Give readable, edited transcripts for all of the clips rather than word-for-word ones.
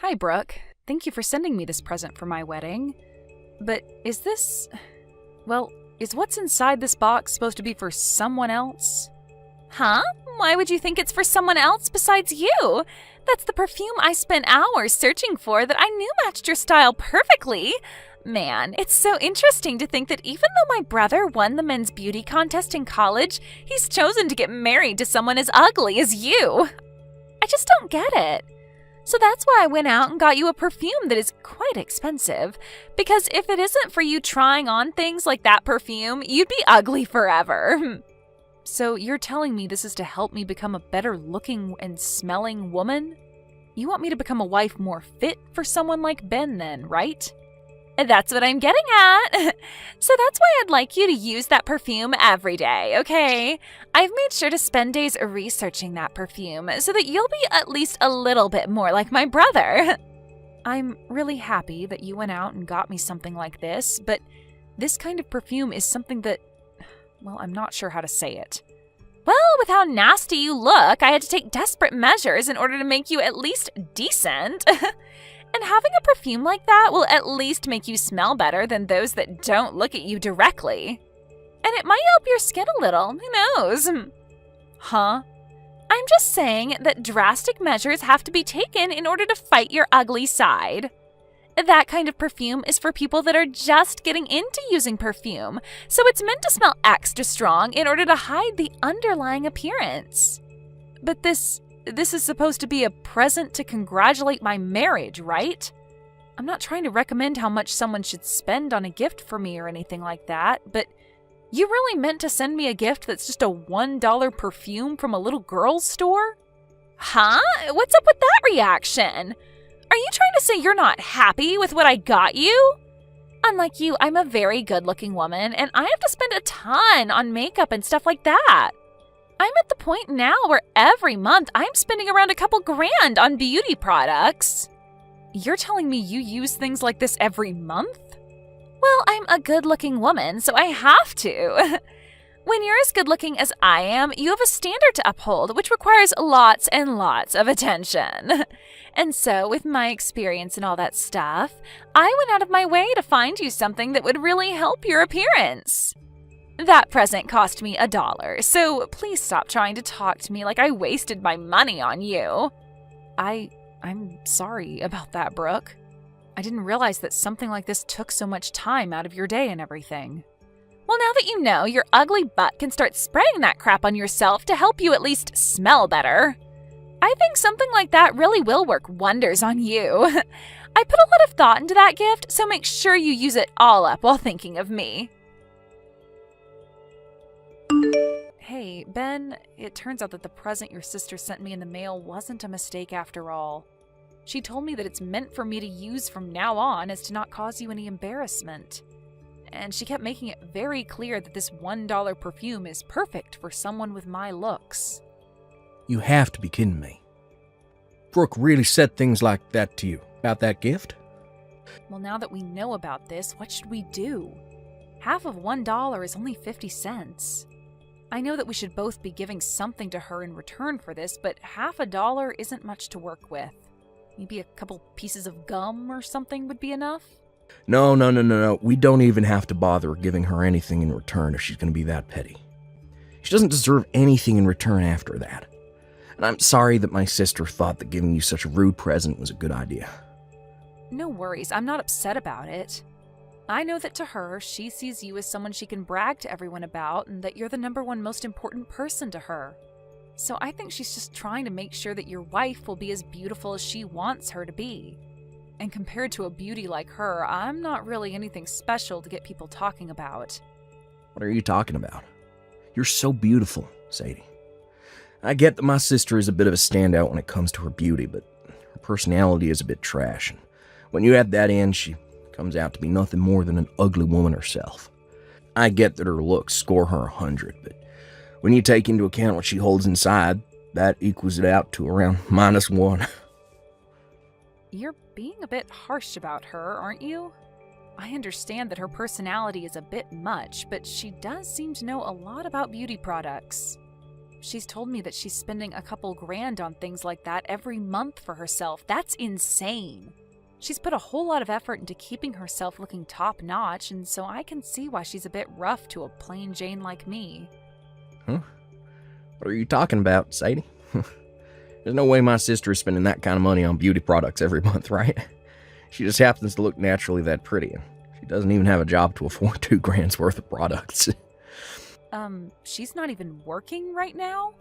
Hi, Brooke. Thank you for sending me this present for my wedding. But is this... Well, is what's inside this box supposed to be for someone else? Huh? Why would you think it's for someone else besides you? That's the perfume I spent hours searching for that I knew matched your style perfectly. Man, it's so interesting to think that even though my brother won the men's beauty contest in college, he's chosen to get married to someone as ugly as you. I just don't get it. So that's why I went out and got you a perfume that is quite expensive. Because if it isn't for you trying on things like that perfume, you'd be ugly forever. So you're telling me this is to help me become a better looking and smelling woman? You want me to become a wife more fit for someone like Ben then, right? That's what I'm getting at. So that's why I'd like you to use that perfume every day, okay? I've made sure to spend days researching that perfume so that you'll be at least a little bit more like my brother. I'm really happy that you went out and got me something like this, but this kind of perfume is something that, well, I'm not sure how to say it. Well, with how nasty you look, I had to take desperate measures in order to make you at least decent. And having a perfume like that will at least make you smell better than those that don't look at you directly. And it might help your skin a little, who knows? Huh? I'm just saying that drastic measures have to be taken in order to fight your ugly side. That kind of perfume is for people that are just getting into using perfume, so it's meant to smell extra strong in order to hide the underlying appearance. But this is supposed to be a present to congratulate my marriage, right? I'm not trying to recommend how much someone should spend on a gift for me or anything like that, but you really meant to send me a gift that's just a $1 perfume from a little girl's store? Huh? What's up with that reaction? Are you trying to say you're not happy with what I got you? Unlike you, I'm a very good-looking woman, and I have to spend a ton on makeup and stuff like that. I'm at the point now where every month I'm spending around a couple grand on beauty products. You're telling me you use things like this every month? Well, I'm a good-looking woman, so I have to. When you're as good-looking as I am, you have a standard to uphold, which requires lots and lots of attention. And so, with my experience and all that stuff, I went out of my way to find you something that would really help your appearance. That present cost me $1, so please stop trying to talk to me like I wasted my money on you. I'm sorry about that, Brooke. I didn't realize that something like this took so much time out of your day and everything. Well, now that you know, your ugly butt can start spraying that crap on yourself to help you at least smell better. I think something like that really will work wonders on you. I put a lot of thought into that gift, so make sure you use it all up while thinking of me. Hey, Ben, it turns out that the present your sister sent me in the mail wasn't a mistake after all. She told me that it's meant for me to use from now on as to not cause you any embarrassment. And she kept making it very clear that this $1 perfume is perfect for someone with my looks. You have to be kidding me. Brooke really said things like that to you about that gift? Well, now that we know about this, what should we do? Half of $1 is only 50 cents. I know that we should both be giving something to her in return for this, but half a dollar isn't much to work with. Maybe a couple pieces of gum or something would be enough? No. We don't even have to bother giving her anything in return if she's going to be that petty. She doesn't deserve anything in return after that. And I'm sorry that my sister thought that giving you such a rude present was a good idea. No worries, I'm not upset about it. I know that to her, she sees you as someone she can brag to everyone about and that you're the #1 most important person to her. So I think she's just trying to make sure that your wife will be as beautiful as she wants her to be. And compared to a beauty like her, I'm not really anything special to get people talking about. What are you talking about? You're so beautiful, Sadie. I get that my sister is a bit of a standout when it comes to her beauty, but her personality is a bit trash. And when you add that in, she comes out to be nothing more than an ugly woman herself. I get that her looks score her 100, but when you take into account what she holds inside, that equals it out to around -1. You're being a bit harsh about her, aren't you? I understand that her personality is a bit much, but she does seem to know a lot about beauty products. She's told me that she's spending a couple grand on things like that every month for herself. That's insane. She's put a whole lot of effort into keeping herself looking top-notch, and so I can see why she's a bit rough to a plain Jane like me. Huh? What are you talking about, Sadie? There's no way my sister is spending that kind of money on beauty products every month, right? She just happens to look naturally that pretty, and she doesn't even have a job to afford $2,000 worth of products. She's not even working right now?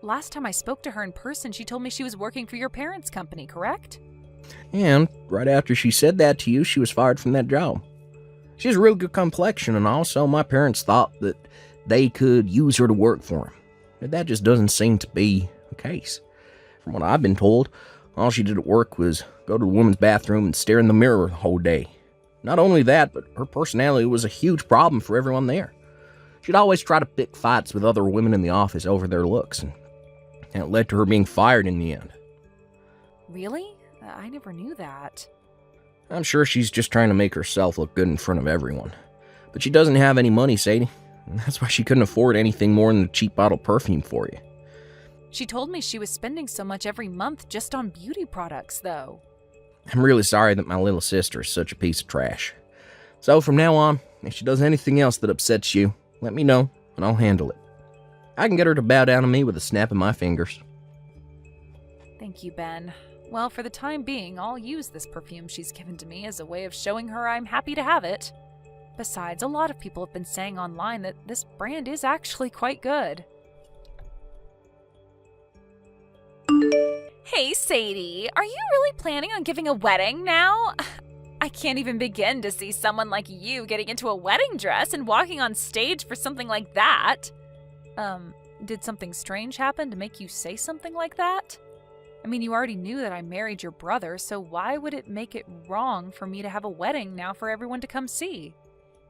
Last time I spoke to her in person, she told me she was working for your parents' company, correct? And right after she said that to you, she was fired from that job. She has a real good complexion, and also my parents thought that they could use her to work for them. But that just doesn't seem to be the case. From what I've been told, all she did at work was go to the women's bathroom and stare in the mirror the whole day. Not only that, but her personality was a huge problem for everyone there. She'd always try to pick fights with other women in the office over their looks, and it led to her being fired in the end. Really? I never knew that. I'm sure she's just trying to make herself look good in front of everyone. But she doesn't have any money, Sadie, and that's why she couldn't afford anything more than a cheap bottle perfume for you. She told me she was spending so much every month just on beauty products, though. I'm really sorry that my little sister is such a piece of trash. So from now on, if she does anything else that upsets you, let me know, and I'll handle it. I can get her to bow down to me with a snap of my fingers. Thank you, Ben. Well, for the time being, I'll use this perfume she's given to me as a way of showing her I'm happy to have it. Besides, a lot of people have been saying online that this brand is actually quite good. Hey, Sadie, are you really planning on giving a wedding now? I can't even begin to see someone like you getting into a wedding dress and walking on stage for something like that. Did something strange happen to make you say something like that? I mean, you already knew that I married your brother, so why would it make it wrong for me to have a wedding now for everyone to come see?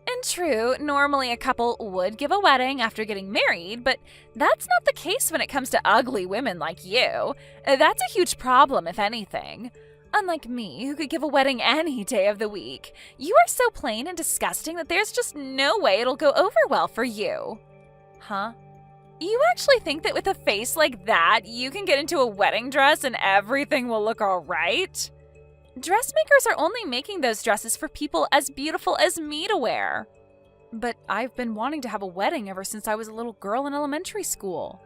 And true, normally a couple would give a wedding after getting married, but that's not the case when it comes to ugly women like you. That's a huge problem, if anything. Unlike me, who could give a wedding any day of the week, you are so plain and disgusting that there's just no way it'll go over well for you. Huh? You actually think that with a face like that, you can get into a wedding dress and everything will look all right? Dressmakers are only making those dresses for people as beautiful as me to wear. But I've been wanting to have a wedding ever since I was a little girl in elementary school.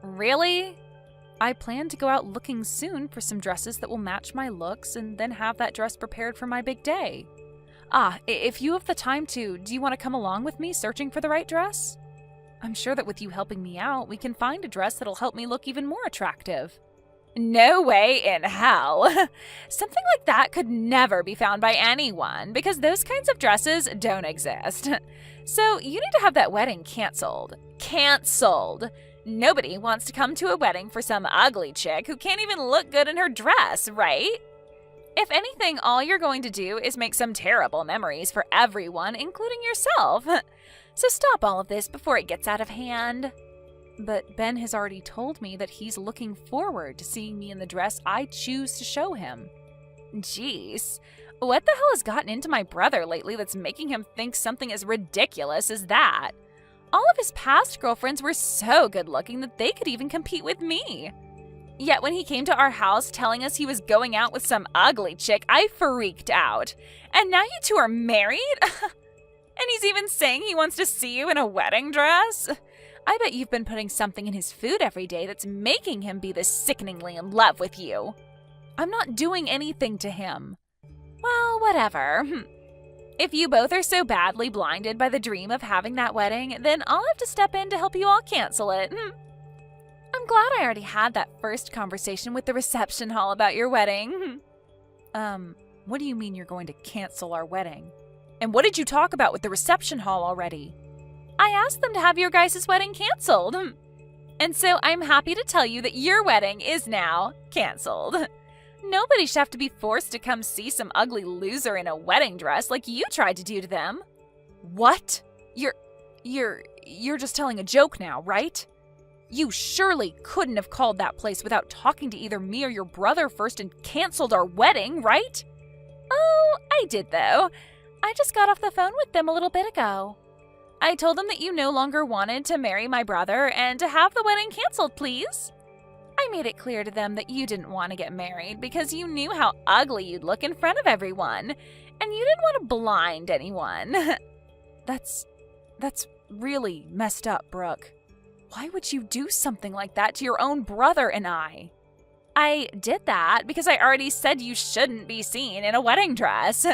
Really? I plan to go out looking soon for some dresses that will match my looks and then have that dress prepared for my big day. If you have the time to, do you want to come along with me searching for the right dress? I'm sure that with you helping me out, we can find a dress that'll help me look even more attractive. No way in hell. Something like that could never be found by anyone because those kinds of dresses don't exist. So you need to have that wedding canceled. Canceled. Nobody wants to come to a wedding for some ugly chick who can't even look good in her dress, right? If anything, all you're going to do is make some terrible memories for everyone, including yourself. So stop all of this before it gets out of hand. But Ben has already told me that he's looking forward to seeing me in the dress I choose to show him. Jeez, what the hell has gotten into my brother lately that's making him think something as ridiculous as that? All of his past girlfriends were so good looking that they could even compete with me. Yet when he came to our house telling us he was going out with some ugly chick, I freaked out. And now you two are married? And he's even saying he wants to see you in a wedding dress? I bet you've been putting something in his food every day that's making him be this sickeningly in love with you. I'm not doing anything to him. Well, whatever. If you both are so badly blinded by the dream of having that wedding, then I'll have to step in to help you all cancel it. I'm glad I already had that first conversation with the reception hall about your wedding. What do you mean you're going to cancel our wedding? And what did you talk about with the reception hall already? I asked them to have your guys' wedding canceled. And so I'm happy to tell you that your wedding is now canceled. Nobody should have to be forced to come see some ugly loser in a wedding dress like you tried to do to them. What? You're just telling a joke now, right? You surely couldn't have called that place without talking to either me or your brother first and canceled our wedding, right? Oh, I did though. I just got off the phone with them a little bit ago. I told them that you no longer wanted to marry my brother and to have the wedding canceled, please. I made it clear to them that you didn't want to get married because you knew how ugly you'd look in front of everyone, and you didn't want to blind anyone. That's really messed up, Brooke. Why would you do something like that to your own brother and I? I did that because I already said you shouldn't be seen in a wedding dress.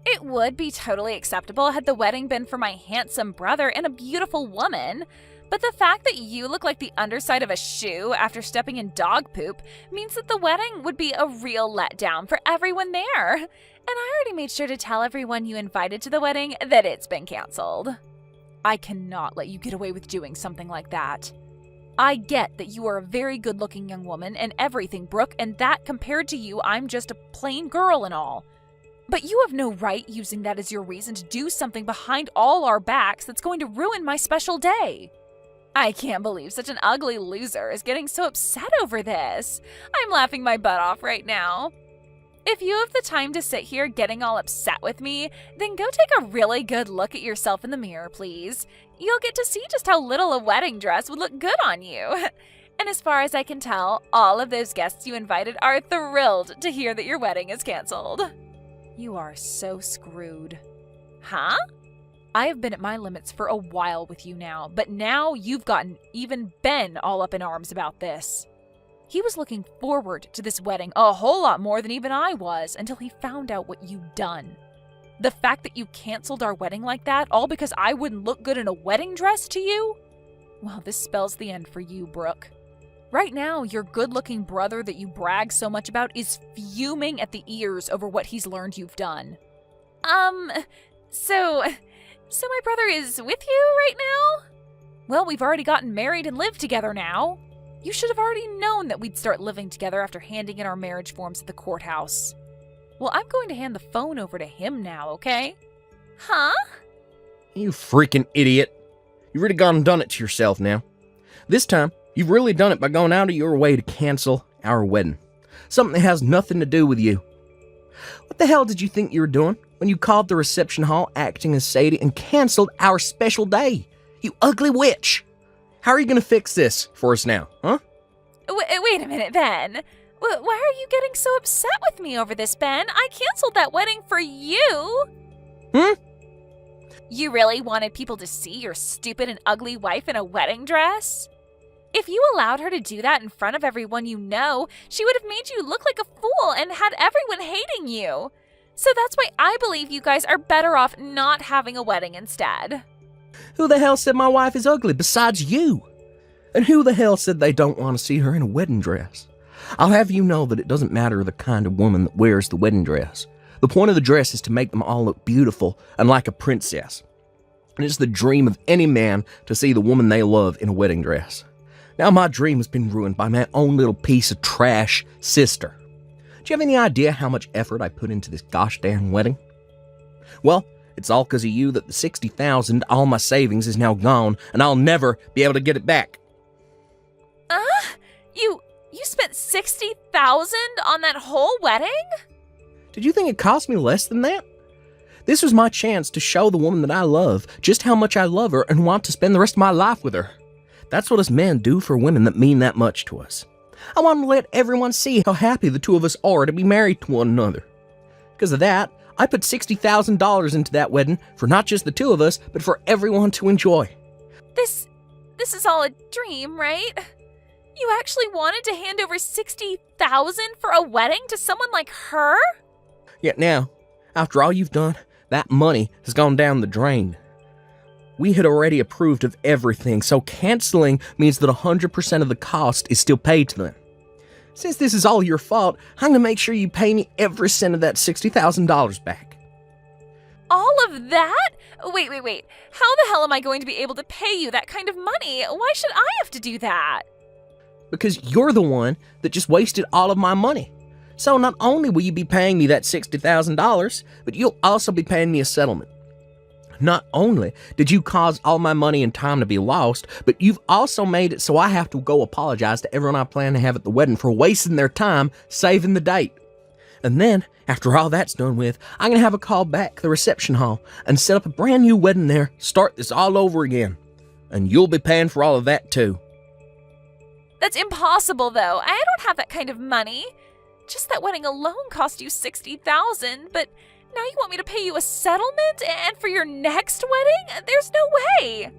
It would be totally acceptable had the wedding been for my handsome brother and a beautiful woman, but the fact that you look like the underside of a shoe after stepping in dog poop means that the wedding would be a real letdown for everyone there. And I already made sure to tell everyone you invited to the wedding that it's been canceled. I cannot let you get away with doing something like that. I get that you are a very good-looking young woman and everything, Brooke, and that compared to you, I'm just a plain girl and all. But you have no right using that as your reason to do something behind all our backs that's going to ruin my special day. I can't believe such an ugly loser is getting so upset over this. I'm laughing my butt off right now. If you have the time to sit here getting all upset with me, then go take a really good look at yourself in the mirror, please. You'll get to see just how little a wedding dress would look good on you. And as far as I can tell, all of those guests you invited are thrilled to hear that your wedding is canceled. You are so screwed. Huh? I have been at my limits for a while with you now, but now you've gotten even Ben all up in arms about this. He was looking forward to this wedding a whole lot more than even I was until he found out what you'd done. The fact that you canceled our wedding like that, all because I wouldn't look good in a wedding dress to you? Well, this spells the end for you, Brooke. Right now, your good-looking brother that you brag so much about is fuming at the ears over what he's learned you've done. So my brother is with you right now? Well, we've already gotten married and live together now. You should have already known that we'd start living together after handing in our marriage forms at the courthouse. Well, I'm going to hand the phone over to him now, okay? Huh? You freaking idiot. You've really gone and done it to yourself now. This time, you've really done it by going out of your way to cancel our wedding. Something that has nothing to do with you. What the hell did you think you were doing when you called the reception hall acting as Sadie and canceled our special day? You ugly witch! How are you going to fix this for us now, huh? Wait a minute, Ben. Why are you getting so upset with me over this, Ben? I canceled that wedding for you. You really wanted people to see your stupid and ugly wife in a wedding dress? If you allowed her to do that in front of everyone you know, she would have made you look like a fool and had everyone hating you. So that's why I believe you guys are better off not having a wedding instead. Who the hell said my wife is ugly besides you? And who the hell said they don't want to see her in a wedding dress? I'll have you know that it doesn't matter the kind of woman that wears the wedding dress. The point of the dress is to make them all look beautiful and like a princess. And it's the dream of any man to see the woman they love in a wedding dress. Now my dream has been ruined by my own little piece of trash sister. Do you have any idea how much effort I put into this gosh damn wedding? Well, it's all because of you that the $60,000, all my savings, is now gone, and I'll never be able to get it back. You spent $60,000 on that whole wedding? Did you think it cost me less than that? This was my chance to show the woman that I love just how much I love her and want to spend the rest of my life with her. That's what us men do for women that mean that much to us. I want to let everyone see how happy the two of us are to be married to one another. Because of that, I put $60,000 into that wedding for not just the two of us, but for everyone to enjoy. This is all a dream, right? You actually wanted to hand over $60,000 for a wedding to someone like her? Yet now, after all you've done, that money has gone down the drain. We had already approved of everything, so canceling means that 100% of the cost is still paid to them. Since this is all your fault, I'm going to make sure you pay me every cent of that $60,000 back. All of that? Wait. How the hell am I going to be able to pay you that kind of money? Why should I have to do that? Because you're the one that just wasted all of my money. So not only will you be paying me that $60,000, but you'll also be paying me a settlement. Not only did you cause all my money and time to be lost, but you've also made it so I have to go apologize to everyone I plan to have at the wedding for wasting their time saving the date. And then, after all that's done with, I'm going to have a call back to the reception hall and set up a brand new wedding there, start this all over again. And you'll be paying for all of that too. That's impossible, though. I don't have that kind of money. Just that wedding alone cost you $60,000, but now you want me to pay you a settlement and for your next wedding? There's no way.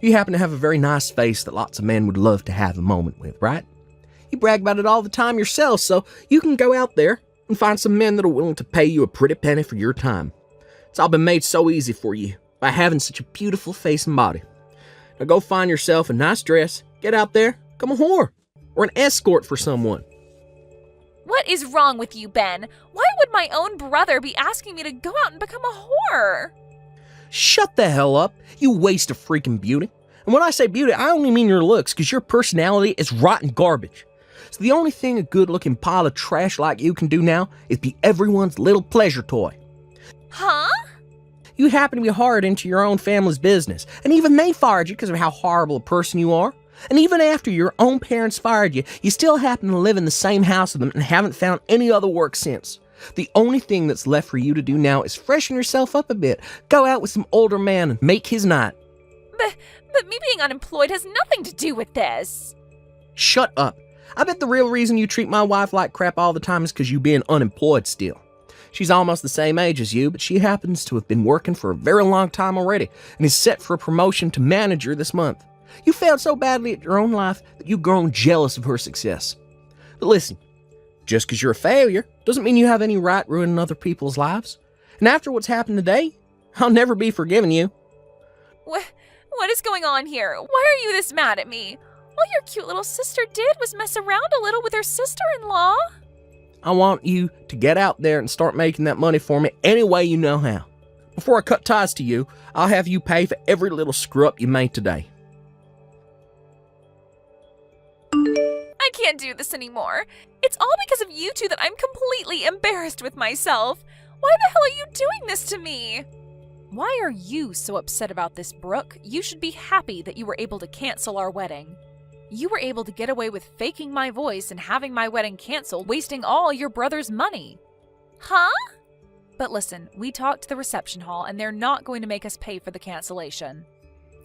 You happen to have a very nice face that lots of men would love to have a moment with, right? You brag about it all the time yourself, so you can go out there and find some men that are willing to pay you a pretty penny for your time. It's all been made so easy for you by having such a beautiful face and body. Now go find yourself a nice dress, get out there, become a whore, or an escort for someone. What is wrong with you, Ben? Why would my own brother be asking me to go out and become a whore? Shut the hell up, you waste of freaking beauty. And when I say beauty, I only mean your looks, because your personality is rotten garbage. So the only thing a good-looking pile of trash like you can do now is be everyone's little pleasure toy. Huh? You happen to be hired into your own family's business, and even they fired you because of how horrible a person you are. And even after your own parents fired you, you still happen to live in the same house with them and haven't found any other work since. The only thing that's left for you to do now is freshen yourself up a bit, go out with some older man and make his night. But me being unemployed has nothing to do with this. Shut up. I bet the real reason you treat my wife like crap all the time is because you being unemployed still. She's almost the same age as you, but she happens to have been working for a very long time already and is set for a promotion to manager this month. You failed so badly at your own life that you've grown jealous of her success. But listen, just because you're a failure doesn't mean you have any right ruining other people's lives. And after what's happened today, I'll never be forgiving you. What is going on here? Why are you this mad at me? All your cute little sister did was mess around a little with her sister-in-law. I want you to get out there and start making that money for me any way you know how. Before I cut ties to you, I'll have you pay for every little screw-up you made today. I can't do this anymore. It's all because of you two that I'm completely embarrassed with myself. Why the hell are you doing this to me? Why are you so upset about this, Brooke? You should be happy that you were able to cancel our wedding. You were able to get away with faking my voice and having my wedding canceled, wasting all your brother's money. Huh? But listen, we talked to the reception hall and they're not going to make us pay for the cancellation.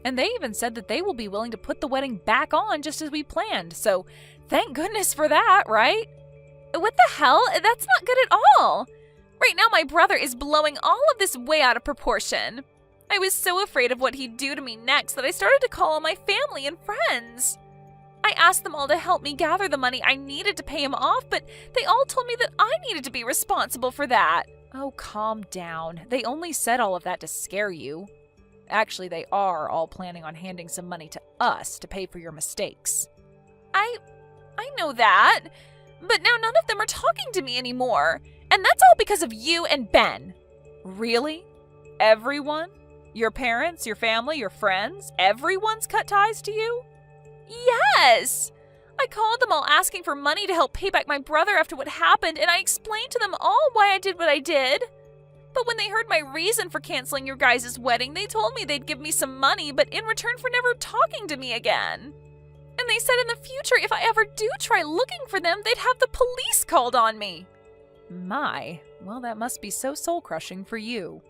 And they even said that they will be willing to put the wedding back on just as we planned, so thank goodness for that, right? What the hell? That's not good at all. Right now my brother is blowing all of this way out of proportion. I was so afraid of what he'd do to me next that I started to call all my family and friends. I asked them all to help me gather the money I needed to pay him off, but they all told me that I needed to be responsible for that. Oh, calm down. They only said all of that to scare you. Actually, they are all planning on handing some money to us to pay for your mistakes. I know that, but now none of them are talking to me anymore, and that's all because of you and Ben. Really? Everyone? Your parents, your family, your friends? Everyone's cut ties to you? Yes! I called them all asking for money to help pay back my brother after what happened, and I explained to them all why I did what I did. But when they heard my reason for canceling your guys' wedding, they told me they'd give me some money, but in return for never talking to me again. And they said in the future, if I ever do try looking for them, they'd have the police called on me. My, well, that must be so soul-crushing for you.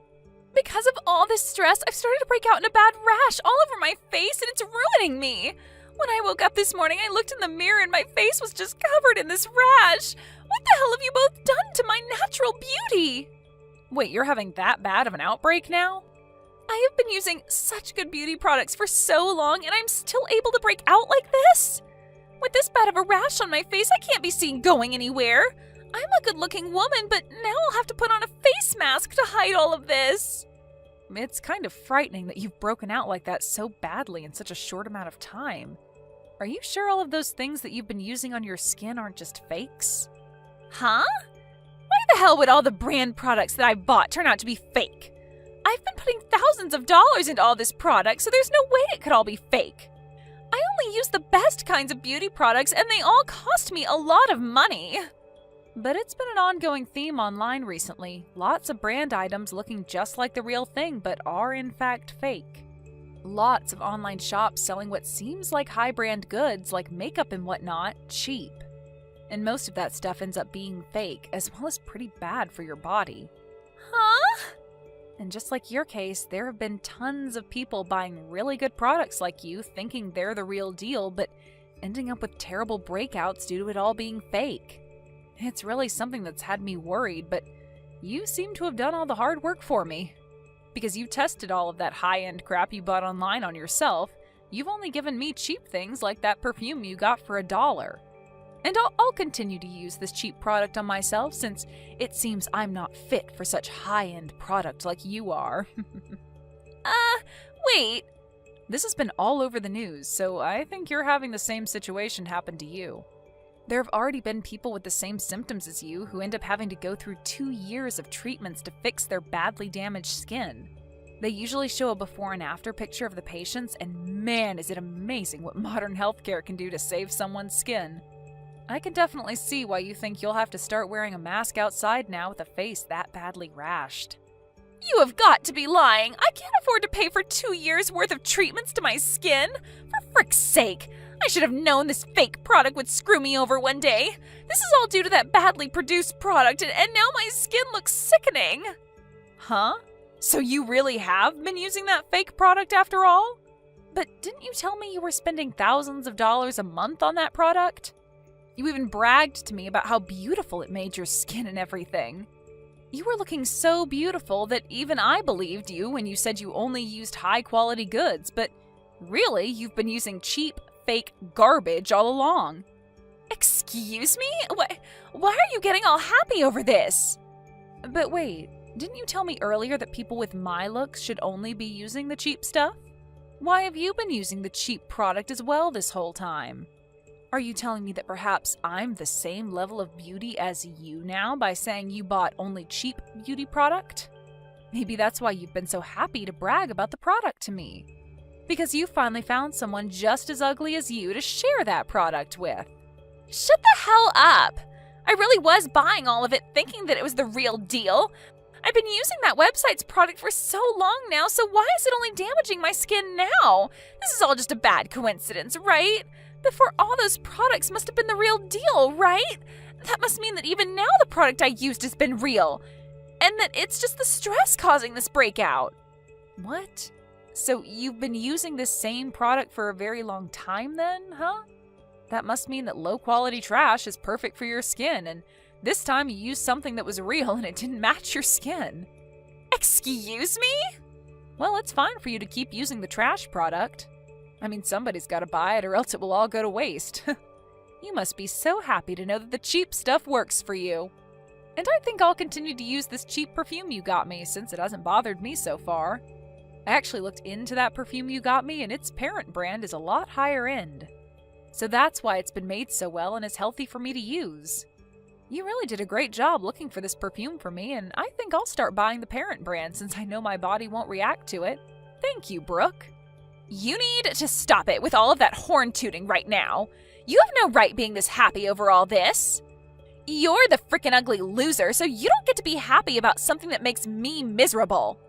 Because of all this stress, I've started to break out in a bad rash all over my face, and it's ruining me. When I woke up this morning, I looked in the mirror and my face was just covered in this rash. What the hell have you both done to my natural beauty? Wait, you're having that bad of an outbreak now? I have been using such good beauty products for so long, and I'm still able to break out like this? With this bad of a rash on my face, I can't be seen going anywhere. I'm a good-looking woman, but now I'll have to put on a face mask to hide all of this. It's kind of frightening that you've broken out like that so badly in such a short amount of time. Are you sure all of those things that you've been using on your skin aren't just fakes? Huh? Why the hell would all the brand products that I bought turn out to be fake? I've been putting thousands of dollars into all this product, so there's no way it could all be fake. I only use the best kinds of beauty products, and they all cost me a lot of money. But it's been an ongoing theme online recently. Lots of brand items looking just like the real thing, but are in fact fake. Lots of online shops selling what seems like high-brand goods, like makeup and whatnot, cheap. And most of that stuff ends up being fake, as well as pretty bad for your body. Huh? And just like your case, there have been tons of people buying really good products like you, thinking they're the real deal, but ending up with terrible breakouts due to it all being fake. It's really something that's had me worried, but you seem to have done all the hard work for me. Because you tested all of that high-end crap you bought online on yourself, you've only given me cheap things like that perfume you got for $1. And I'll continue to use this cheap product on myself since it seems I'm not fit for such high-end product like you are. Wait. This has been all over the news, so I think you're having the same situation happen to you. There have already been people with the same symptoms as you who end up having to go through 2 years of treatments to fix their badly damaged skin. They usually show a before and after picture of the patients, and man, is it amazing what modern healthcare can do to save someone's skin. I can definitely see why you think you'll have to start wearing a mask outside now with a face that badly rashed. You have got to be lying. I can't afford to pay for 2 years' worth of treatments to my skin. For frick's sake. I should have known this fake product would screw me over one day. This is all due to that badly produced product, and now my skin looks sickening. Huh? So you really have been using that fake product after all? But didn't you tell me you were spending thousands of dollars a month on that product? You even bragged to me about how beautiful it made your skin and everything. You were looking so beautiful that even I believed you when you said you only used high-quality goods, but really, you've been using cheap, fake garbage all along. Excuse me? Why are you getting all happy over this? But wait, didn't you tell me earlier that people with my looks should only be using the cheap stuff? Why have you been using the cheap product as well this whole time? Are you telling me that perhaps I'm the same level of beauty as you now by saying you bought only cheap beauty product? Maybe that's why you've been so happy to brag about the product to me. Because you finally found someone just as ugly as you to share that product with. Shut the hell up! I really was buying all of it thinking that it was the real deal. I've been using that website's product for so long now, so why is it only damaging my skin now? This is all just a bad coincidence, right? Before all those products must have been the real deal, right? That must mean that even now the product I used has been real. And that it's just the stress causing this breakout. What? So you've been using this same product for a very long time then, huh? That must mean that low-quality trash is perfect for your skin, and this time you used something that was real and it didn't match your skin. Excuse me? Well, it's fine for you to keep using the trash product. I mean, somebody's got to buy it or else it will all go to waste. You must be so happy to know that the cheap stuff works for you. And I think I'll continue to use this cheap perfume you got me since it hasn't bothered me so far. I actually looked into that perfume you got me and its parent brand is a lot higher end. So that's why it's been made so well and is healthy for me to use. You really did a great job looking for this perfume for me, and I think I'll start buying the parent brand since I know my body won't react to it. Thank you, Brooke. You need to stop it with all of that horn tooting right now. You have no right being this happy over all this. You're the frickin' ugly loser, so you don't get to be happy about something that makes me miserable.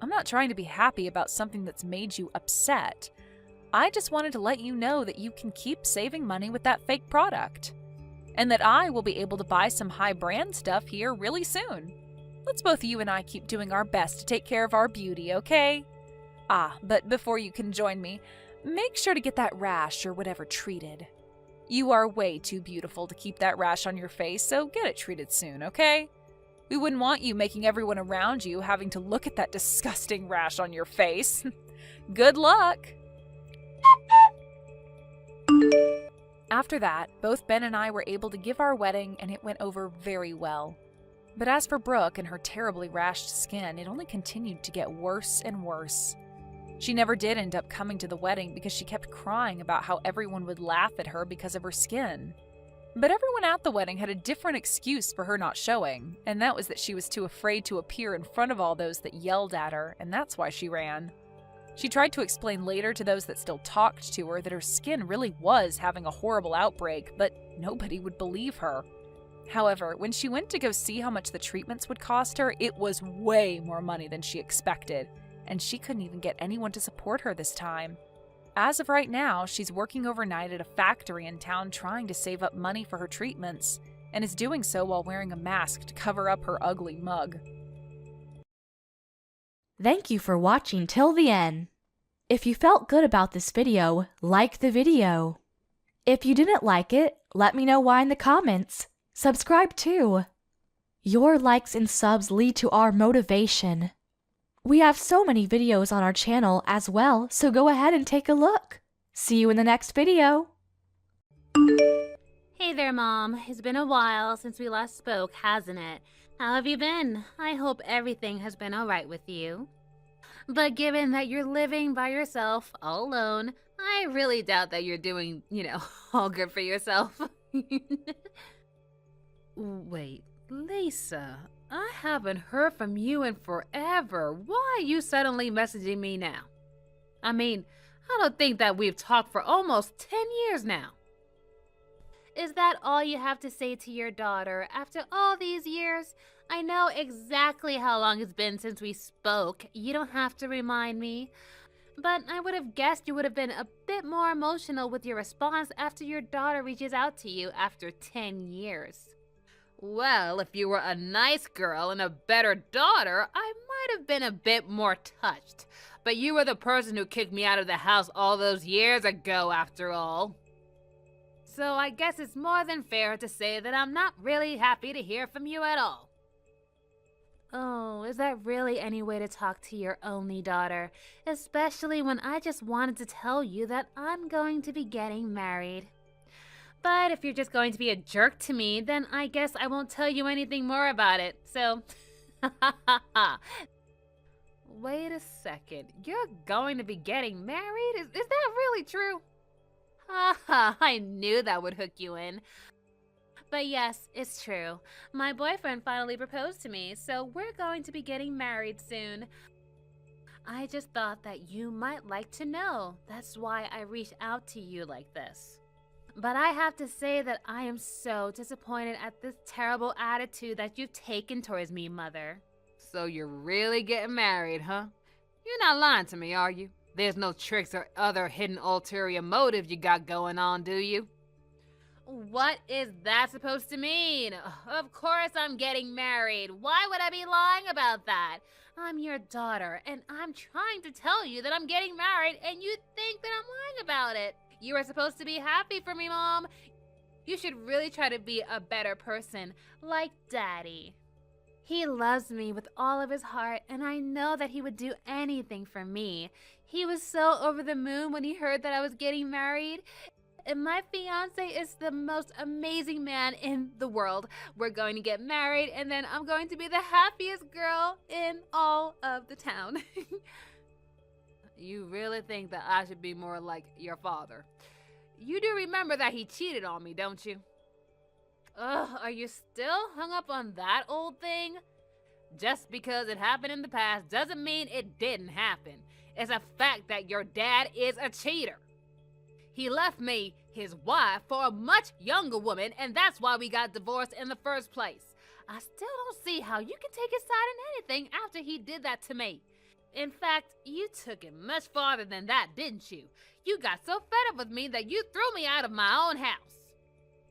I'm not trying to be happy about something that's made you upset. I just wanted to let you know that you can keep saving money with that fake product. And that I will be able to buy some high brand stuff here really soon. Let's both you and I keep doing our best to take care of our beauty, okay? But before you can join me, make sure to get that rash or whatever treated. You are way too beautiful to keep that rash on your face, so get it treated soon, okay? We wouldn't want you making everyone around you having to look at that disgusting rash on your face. Good luck! After that, both Ben and I were able to give our wedding and it went over very well. But as for Brooke and her terribly rashed skin, it only continued to get worse and worse. She never did end up coming to the wedding because she kept crying about how everyone would laugh at her because of her skin. But everyone at the wedding had a different excuse for her not showing, and that was that she was too afraid to appear in front of all those that yelled at her, and that's why she ran. She tried to explain later to those that still talked to her that her skin really was having a horrible outbreak, but nobody would believe her. However, when she went to go see how much the treatments would cost her, it was way more money than she expected, and she couldn't even get anyone to support her this time. As of right now, she's working overnight at a factory in town trying to save up money for her treatments, and is doing so while wearing a mask to cover up her ugly mug. Thank you for watching till the end. If you felt good about this video, like the video. If you didn't like it, let me know why in the comments. Subscribe too. Your likes and subs lead to our motivation. We have so many videos on our channel as well, so go ahead and take a look. See you in the next video. Hey there, Mom. It's been a while since we last spoke, hasn't it? How have you been? I hope everything has been alright with you. But given that you're living by yourself, all alone, I really doubt that you're doing, all good for yourself. Wait, Lisa, I haven't heard from you in forever. Why are you suddenly messaging me now? I mean, I don't think that we've talked for almost 10 years now. Is that all you have to say to your daughter after all these years? I know exactly how long it's been since we spoke. You don't have to remind me. But I would have guessed you would have been a bit more emotional with your response after your daughter reaches out to you after 10 years. Well, if you were a nice girl and a better daughter, I might have been a bit more touched. But you were the person who kicked me out of the house all those years ago, after all. So I guess it's more than fair to say that I'm not really happy to hear from you at all. Oh, is that really any way to talk to your only daughter? Especially when I just wanted to tell you that I'm going to be getting married. But if you're just going to be a jerk to me, then I guess I won't tell you anything more about it. So, wait a second. You're going to be getting married? Is that really true? Haha, I knew that would hook you in. But yes, it's true. My boyfriend finally proposed to me, so we're going to be getting married soon. I just thought that you might like to know. That's why I reached out to you like this. But I have to say that I am so disappointed at this terrible attitude that you've taken towards me, Mother. So you're really getting married, huh? You're not lying to me, are you? There's no tricks or other hidden ulterior motive you got going on, do you? What is that supposed to mean? Of course I'm getting married. Why would I be lying about that? I'm your daughter, and I'm trying to tell you that I'm getting married, and you think that I'm lying about it. You are supposed to be happy for me, Mom. You should really try to be a better person, like Daddy. He loves me with all of his heart, and I know that he would do anything for me. He was so over the moon when he heard that I was getting married. And my fiance is the most amazing man in the world. We're going to get married, and then I'm going to be the happiest girl in all of the town. You really think that I should be more like your father? You do remember that he cheated on me, don't you? Ugh, are you still hung up on that old thing? Just because it happened in the past doesn't mean it didn't happen. It's a fact that your dad is a cheater. He left me, his wife, for a much younger woman, and that's why we got divorced in the first place. I still don't see how you can take his side in anything after he did that to me. In fact, you took it much farther than that, didn't you? You got so fed up with me that you threw me out of my own house.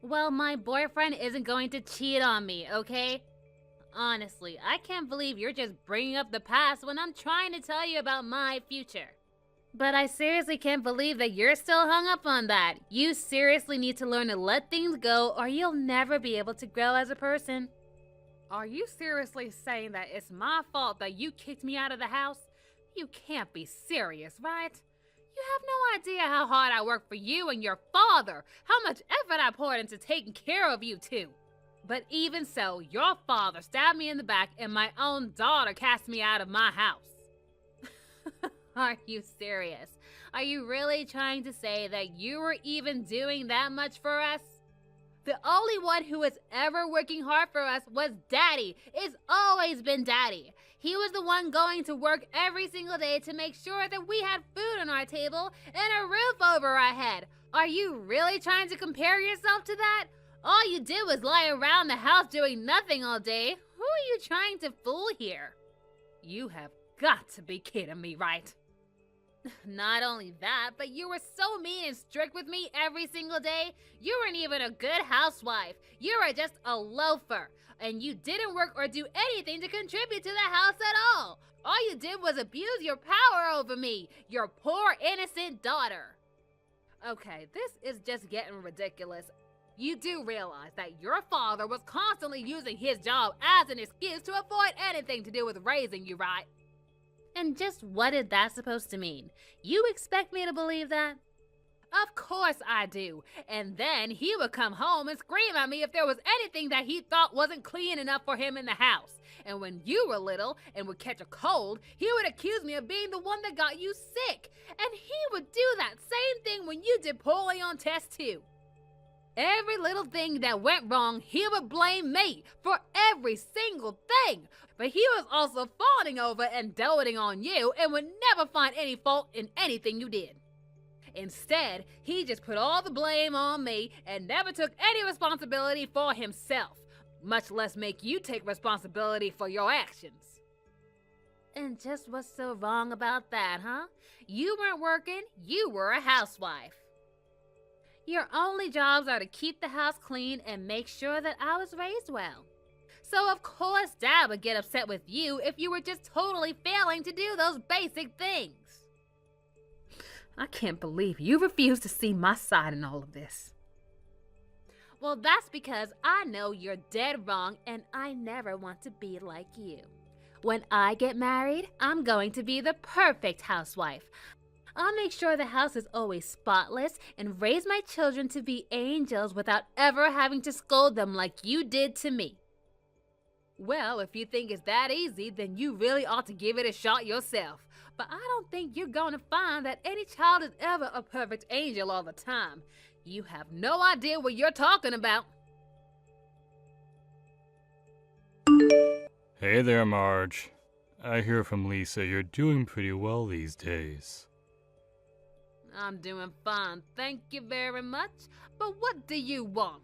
Well, my boyfriend isn't going to cheat on me, okay? Honestly, I can't believe you're just bringing up the past when I'm trying to tell you about my future. But I seriously can't believe that you're still hung up on that. You seriously need to learn to let things go, or you'll never be able to grow as a person. Are you seriously saying that it's my fault that you kicked me out of the house? You can't be serious, right? You have no idea how hard I worked for you and your father, how much effort I poured into taking care of you two. But even so, your father stabbed me in the back and my own daughter cast me out of my house. Are you serious? Are you really trying to say that you were even doing that much for us? The only one who was ever working hard for us was Daddy. It's always been Daddy. He was the one going to work every single day to make sure that we had food on our table and a roof over our head. Are you really trying to compare yourself to that? All you did was lie around the house doing nothing all day. Who are you trying to fool here? You have got to be kidding me, right? Not only that, but you were so mean and strict with me every single day. You weren't even a good housewife. You were just a loafer. And you didn't work or do anything to contribute to the house at all. All you did was abuse your power over me, your poor innocent daughter. Okay, this is just getting ridiculous. You do realize that your father was constantly using his job as an excuse to avoid anything to do with raising you, right? And just what is that supposed to mean? You expect me to believe that? Of course I do. And then he would come home and scream at me if there was anything that he thought wasn't clean enough for him in the house. And when you were little and would catch a cold, he would accuse me of being the one that got you sick. And he would do that same thing when you did poorly on test too. Every little thing that went wrong, he would blame me for every single thing. But he was also fawning over and doting on you and would never find any fault in anything you did. Instead, he just put all the blame on me and never took any responsibility for himself, much less make you take responsibility for your actions. And just what's so wrong about that, huh? You weren't working, you were a housewife. Your only jobs are to keep the house clean and make sure that I was raised well. So of course Dad would get upset with you if you were just totally failing to do those basic things. I can't believe you refuse to see my side in all of this. Well, that's because I know you're dead wrong and I never want to be like you. When I get married, I'm going to be the perfect housewife. I'll make sure the house is always spotless and raise my children to be angels without ever having to scold them like you did to me. Well, if you think it's that easy, then you really ought to give it a shot yourself. But I don't think you're going to find that any child is ever a perfect angel all the time. You have no idea what you're talking about. Hey there, Marge. I hear from Lisa you're doing pretty well these days. I'm doing fine, thank you very much. But what do you want,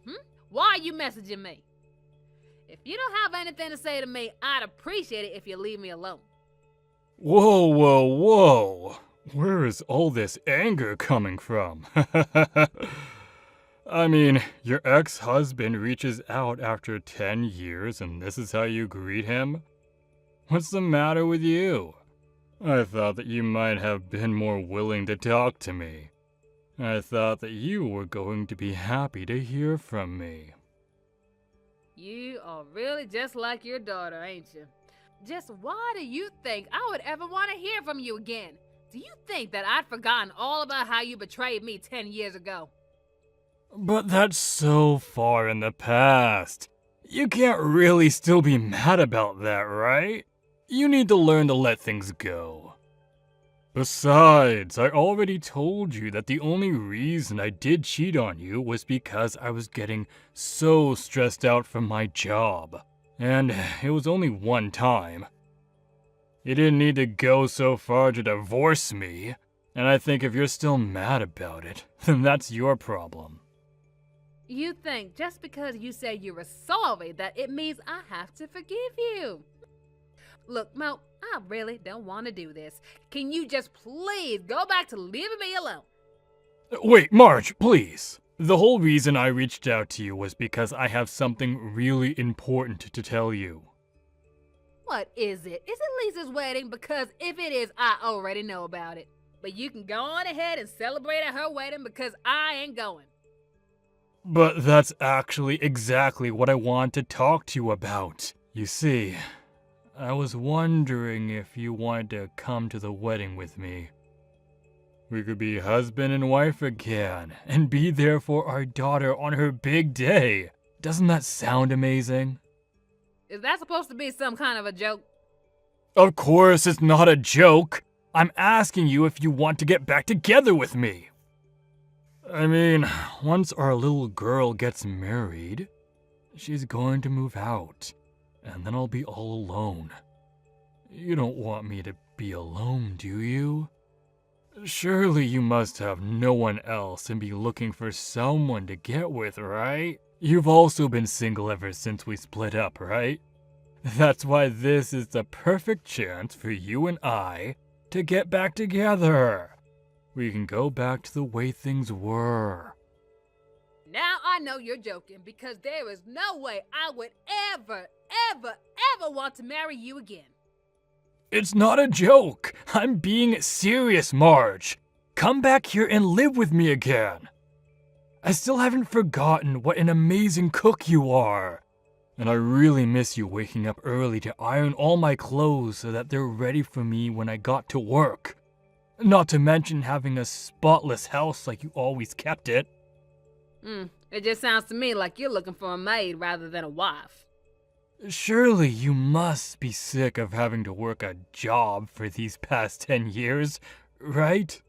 Why are you messaging me? If you don't have anything to say to me, I'd appreciate it if you leave me alone. Whoa, whoa, whoa! Where is all this anger coming from? I mean, your ex-husband reaches out after 10 years and this is how you greet him? What's the matter with you? I thought that you might have been more willing to talk to me. I thought that you were going to be happy to hear from me. You are really just like your daughter, ain't you? Just why do you think I would ever want to hear from you again? Do you think that I'd forgotten all about how you betrayed me 10 years ago? But that's so far in the past. You can't really still be mad about that, right? You need to learn to let things go. Besides, I already told you that the only reason I did cheat on you was because I was getting so stressed out from my job. And it was only one time. You didn't need to go so far to divorce me. And I think if you're still mad about it, then that's your problem. You think just because you say you were sorry that it means I have to forgive you? Look, Mo, I really don't want to do this. Can you just please go back to leaving me alone? Wait, Marge, please. The whole reason I reached out to you was because I have something really important to tell you. What is it? Is it Lisa's wedding? Because if it is, I already know about it. But you can go on ahead and celebrate at her wedding because I ain't going. But that's actually exactly what I want to talk to you about. You see, I was wondering if you wanted to come to the wedding with me. We could be husband and wife again, and be there for our daughter on her big day. Doesn't that sound amazing? Is that supposed to be some kind of a joke? Of course it's not a joke. I'm asking you if you want to get back together with me. I mean, once our little girl gets married, she's going to move out, and then I'll be all alone. You don't want me to be alone, do you? Surely you must have no one else and be looking for someone to get with, right? You've also been single ever since we split up, right? That's why this is the perfect chance for you and I to get back together. We can go back to the way things were. Now I know you're joking because there is no way I would ever want to marry you again. It's not a joke. I'm being serious, Marge. Come back here and live with me again. I still haven't forgotten what an amazing cook you are. And I really miss you waking up early to iron all my clothes so that they're ready for me when I got to work. Not to mention having a spotless house like you always kept it. It just sounds to me like you're looking for a maid rather than a wife. Surely you must be sick of having to work a job for these past 10 years, right?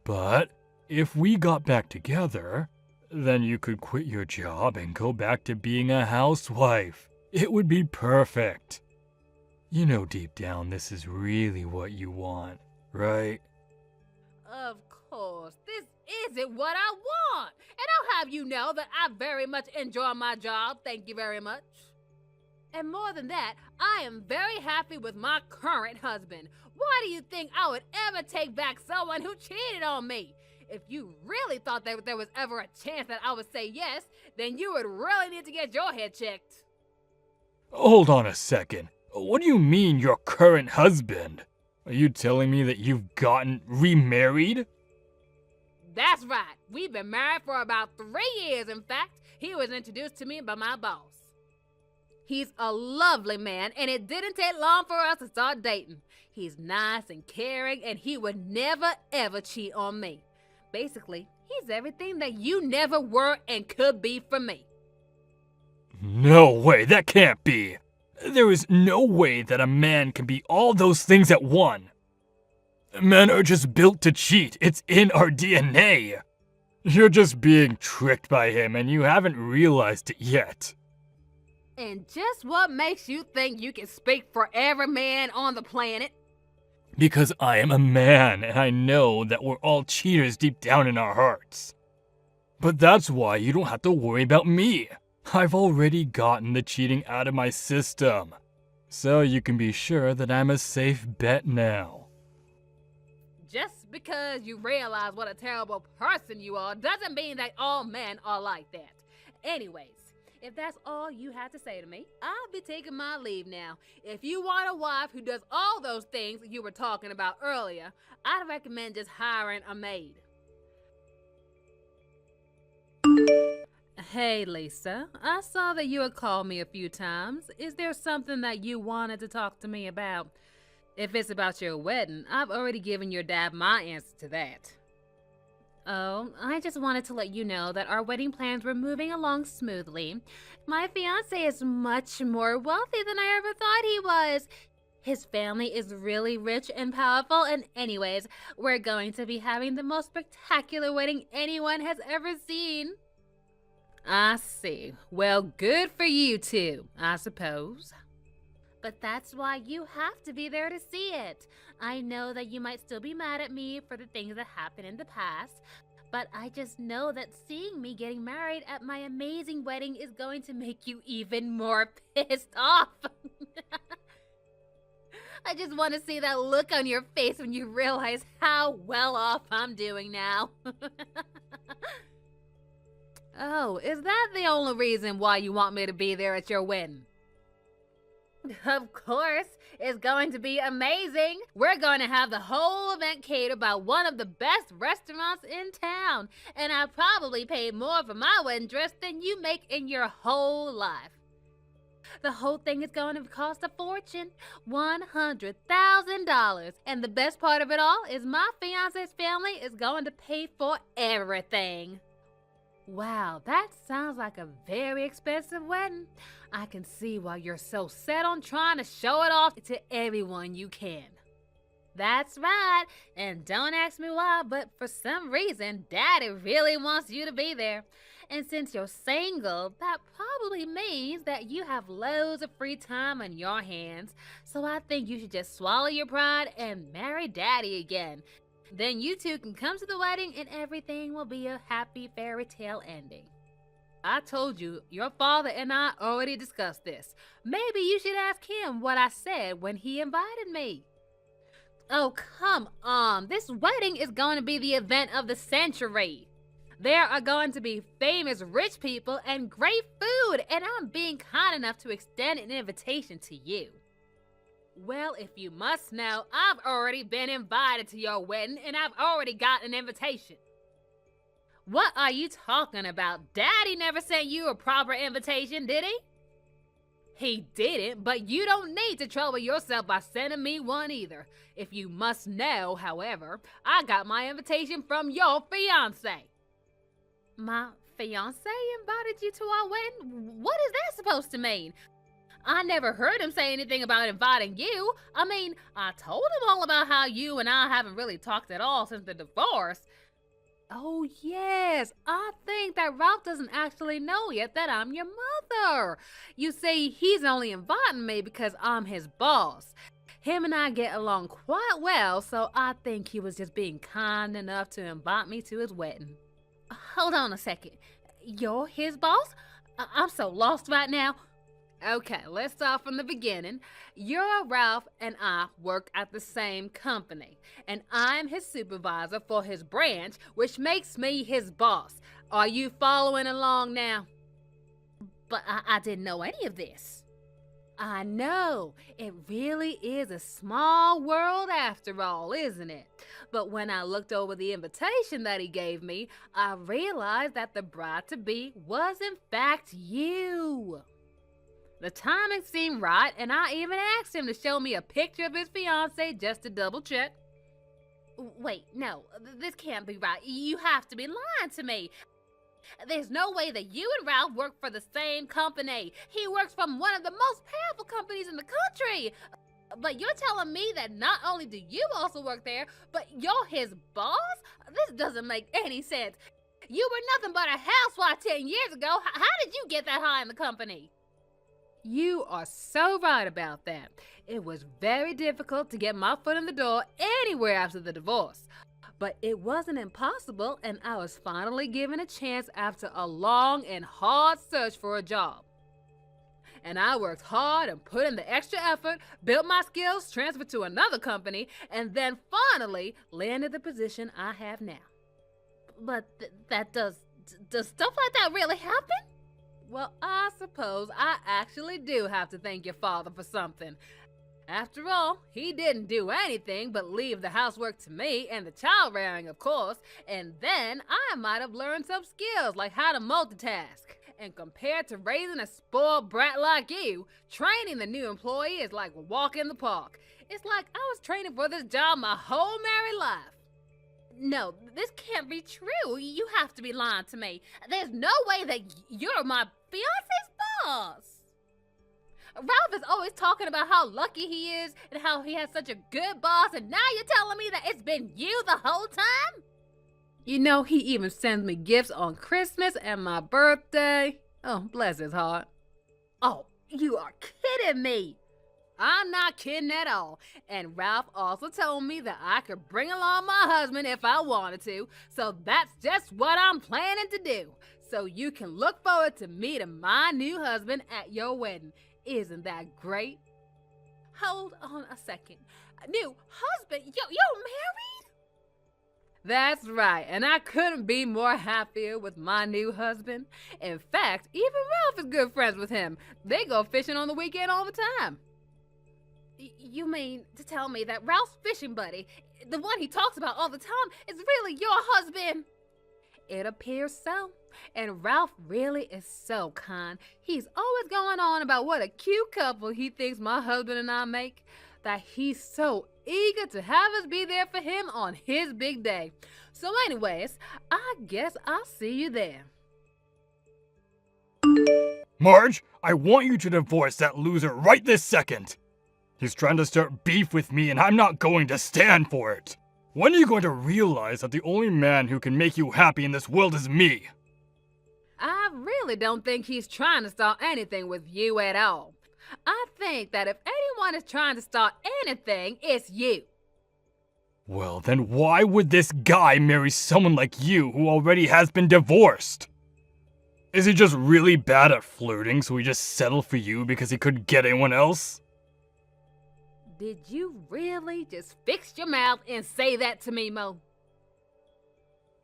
But if we got back together, then you could quit your job and go back to being a housewife. It would be perfect. You know deep down this is really what you want, right? Of course, this isn't what I want. And I'll have you know that I very much enjoy my job, thank you very much. And more than that, I am very happy with my current husband. Why do you think I would ever take back someone who cheated on me? If you really thought that there was ever a chance that I would say yes, then you would really need to get your head checked. Hold on a second. What do you mean, your current husband? Are you telling me that you've gotten remarried? That's right. We've been married for about 3 years, in fact. He was introduced to me by my boss. He's a lovely man, and it didn't take long for us to start dating. He's nice and caring, and he would never ever cheat on me. Basically, he's everything that you never were and could be for me. No way, that can't be. There is no way that a man can be all those things at one. Men are just built to cheat. It's in our DNA. You're just being tricked by him and you haven't realized it yet. And just what makes you think you can speak for every man on the planet? Because I am a man and I know that we're all cheaters deep down in our hearts. But that's why you don't have to worry about me. I've already gotten the cheating out of my system. So you can be sure that I'm a safe bet now. Just because you realize what a terrible person you are doesn't mean that all men are like that. Anyways, if that's all you have to say to me, I'll be taking my leave now. If you want a wife who does all those things you were talking about earlier, I'd recommend just hiring a maid. Hey, Lisa, I saw that you had called me a few times. Is there something that you wanted to talk to me about? If it's about your wedding, I've already given your dad my answer to that. Oh, I just wanted to let you know that our wedding plans were moving along smoothly. My fiance is much more wealthy than I ever thought he was. His family is really rich and powerful, and anyways, we're going to be having the most spectacular wedding anyone has ever seen. I see. Well, good for you two, I suppose. But that's why you have to be there to see it. I know that you might still be mad at me for the things that happened in the past, but I just know that seeing me getting married at my amazing wedding is going to make you even more pissed off. I just want to see that look on your face when you realize how well off I'm doing now. Oh, is that the only reason why you want me to be there at your wedding? Of course, it's going to be amazing. We're going to have the whole event catered by one of the best restaurants in town. And I probably paid more for my wedding dress than you make in your whole life. The whole thing is going to cost a fortune, $100,000. And the best part of it all is my fiance's family is going to pay for everything. Wow, that sounds like a very expensive wedding. I can see why you're so set on trying to show it off to everyone you can. That's right, and don't ask me why, but for some reason, Daddy really wants you to be there. And since you're single, that probably means that you have loads of free time on your hands. So I think you should just swallow your pride and marry Daddy again. Then you two can come to the wedding and everything will be a happy fairy tale ending. I told you, your father and I already discussed this. Maybe you should ask him what I said when he invited me. Oh, come on. This wedding is going to be the event of the century. There are going to be famous rich people and great food, and I'm being kind enough to extend an invitation to you. Well, if you must know, I've already been invited to your wedding, and I've already got an invitation. What are you talking about? Daddy never sent you a proper invitation, did he? He didn't, but you don't need to trouble yourself by sending me one either. If you must know, however, I got my invitation from your fiancé. My fiancé invited you to our wedding? What is that supposed to mean? I never heard him say anything about inviting you. I mean, I told him all about how you and I haven't really talked at all since the divorce. Oh, yes, I think that Ralph doesn't actually know yet that I'm your mother. You see, he's only inviting me because I'm his boss. Him and I get along quite well, so I think he was just being kind enough to invite me to his wedding. Hold on a second. You're his boss? I'm so lost right now. Okay, let's start from the beginning. You're Ralph and I work at the same company, and I'm his supervisor for his branch, which makes me his boss. Are you following along now? But I didn't know any of this. I know, it really is a small world after all, isn't it? But when I looked over the invitation that he gave me, I realized that the bride-to-be was in fact you. The timing seemed right, and I even asked him to show me a picture of his fiancée just to double check. Wait, no, this can't be right. You have to be lying to me. There's no way that you and Ralph work for the same company. He works from one of the most powerful companies in the country. But you're telling me that not only do you also work there, but you're his boss? This doesn't make any sense. You were nothing but a housewife 10 years ago. How did you get that high in the company? You are so right about that. It was very difficult to get my foot in the door anywhere after the divorce. But it wasn't impossible, and I was finally given a chance after a long and hard search for a job. And I worked hard and put in the extra effort, built my skills, transferred to another company, and then finally landed the position I have now. But does stuff like that really happen? Well, I suppose I actually do have to thank your father for something. After all, he didn't do anything but leave the housework to me and the child rearing, of course, and then I might have learned some skills like how to multitask. And compared to raising a spoiled brat like you, training the new employee is like walking in the park. It's like I was training for this job my whole married life. No, this can't be true. You have to be lying to me. There's no way that you're my fiance's boss. Ralph is always talking about how lucky he is and how he has such a good boss, and now you're telling me that it's been you the whole time? You know, he even sends me gifts on Christmas and my birthday. Oh, bless his heart. Oh, you are kidding me. I'm not kidding at all. And Ralph also told me that I could bring along my husband if I wanted to, so that's just what I'm planning to do. So you can look forward to meeting my new husband at your wedding. Isn't that great? Hold on a second. New husband? You're married? That's right, and I couldn't be more happier with my new husband. In fact, even Ralph is good friends with him. They go fishing on the weekend all the time. You mean to tell me that Ralph's fishing buddy, the one he talks about all the time, is really your husband? It appears so. And Ralph really is so kind. He's always going on about what a cute couple he thinks my husband and I make, that he's so eager to have us be there for him on his big day. So anyways, I guess I'll see you there. Marge, I want you to divorce that loser right this second. He's trying to start beef with me and I'm not going to stand for it. When are you going to realize that the only man who can make you happy in this world is me? I really don't think he's trying to start anything with you at all. I think that if anyone is trying to start anything, it's you. Well, then why would this guy marry someone like you who already has been divorced? Is he just really bad at flirting, so he just settled for you because he couldn't get anyone else? Did you really just fix your mouth and say that to me, Mo?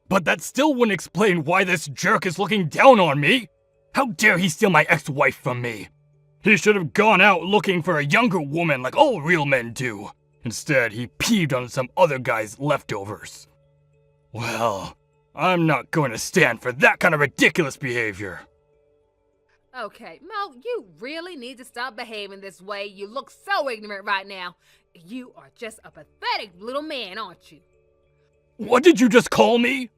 But that still wouldn't explain why this jerk is looking down on me. How dare he steal my ex-wife from me? He should have gone out looking for a younger woman like all real men do. Instead, he peeved on some other guy's leftovers. Well, I'm not going to stand for that kind of ridiculous behavior. Okay, Mo, you really need to stop behaving this way. You look so ignorant right now. You are just a pathetic little man, aren't you? What did you just call me?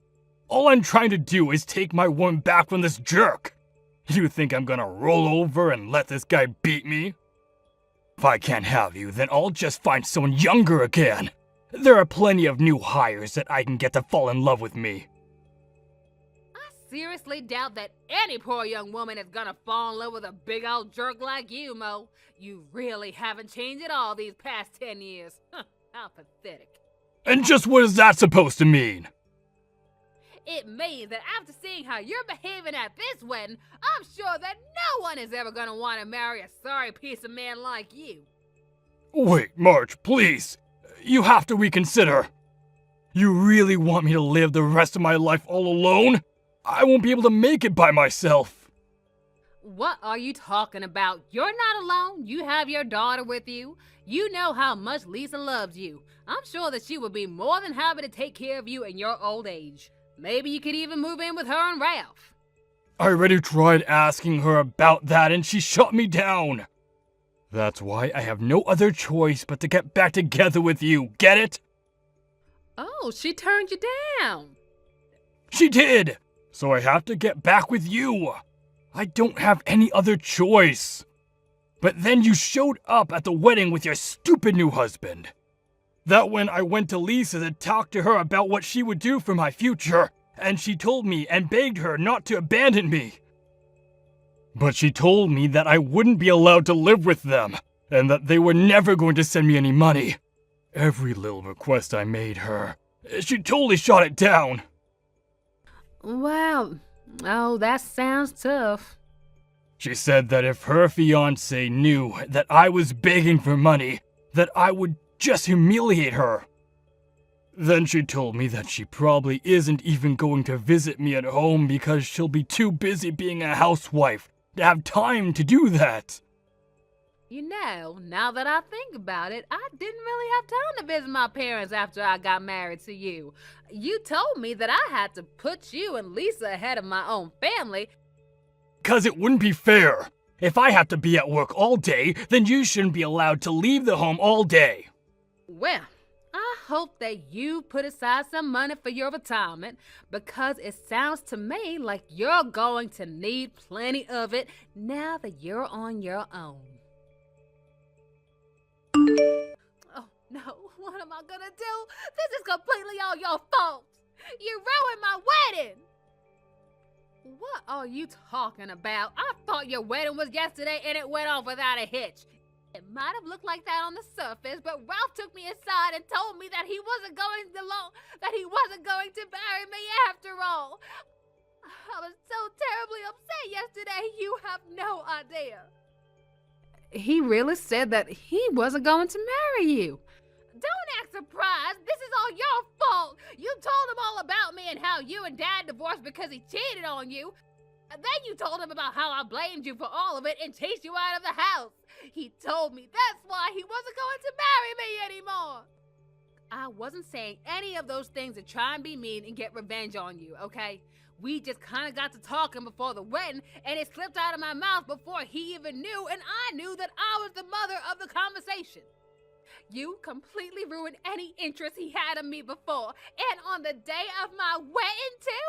All I'm trying to do is take my woman back from this jerk. You think I'm gonna roll over and let this guy beat me? If I can't have you, then I'll just find someone younger again. There are plenty of new hires that I can get to fall in love with me. I seriously doubt that any poor young woman is gonna fall in love with a big old jerk like you, Mo. You really haven't changed at all these past 10 years. How pathetic. And just what is that supposed to mean? It means that after seeing how you're behaving at this wedding, I'm sure that no one is ever gonna want to marry a sorry piece of man like you. Wait, Marge, please. You have to reconsider. You really want me to live the rest of my life all alone? I won't be able to make it by myself. What are you talking about? You're not alone. You have your daughter with you. You know how much Lisa loves you. I'm sure that she would be more than happy to take care of you in your old age. Maybe you could even move in with her and Ralph. I already tried asking her about that and she shut me down. That's why I have no other choice but to get back together with you, get it? Oh, she turned you down. She did! So I have to get back with you. I don't have any other choice. But then you showed up at the wedding with your stupid new husband. That when I went to Lisa to talk to her about what she would do for my future, and she told me and begged her not to abandon me. But she told me that I wouldn't be allowed to live with them, and that they were never going to send me any money. Every little request I made her, she totally shot it down. Wow. Oh, that sounds tough. She said that if her fiancé knew that I was begging for money, that I would just humiliate her. Then she told me that she probably isn't even going to visit me at home because she'll be too busy being a housewife to have time to do that. You know, now that I think about it, I didn't really have time to visit my parents after I got married to you. You told me that I had to put you and Lisa ahead of my own family. 'Cause it wouldn't be fair. If I have to be at work all day, then you shouldn't be allowed to leave the home all day. Well, I hope that you put aside some money for your retirement, because it sounds to me like you're going to need plenty of it now that you're on your own. Oh no, what am I gonna do? This is completely all your fault. You ruined my wedding. What are you talking about? I thought your wedding was yesterday and it went off without a hitch. It might have looked like that on the surface, but Ralph took me aside and told me that he wasn't going to marry me after all. I was so terribly upset yesterday, you have no idea. He really said that he wasn't going to marry you. Don't act surprised. This is all your fault. You told him all about me and how you and Dad divorced because he cheated on you. And then you told him about how I blamed you for all of it and chased you out of the house. He told me that's why he wasn't going to marry me anymore. I wasn't saying any of those things to try and be mean and get revenge on you, okay? We just kind of got to talking before the wedding, and it slipped out of my mouth before he even knew, and I knew that I was the mother of the conversation. You completely ruined any interest he had in me before, and on the day of my wedding too?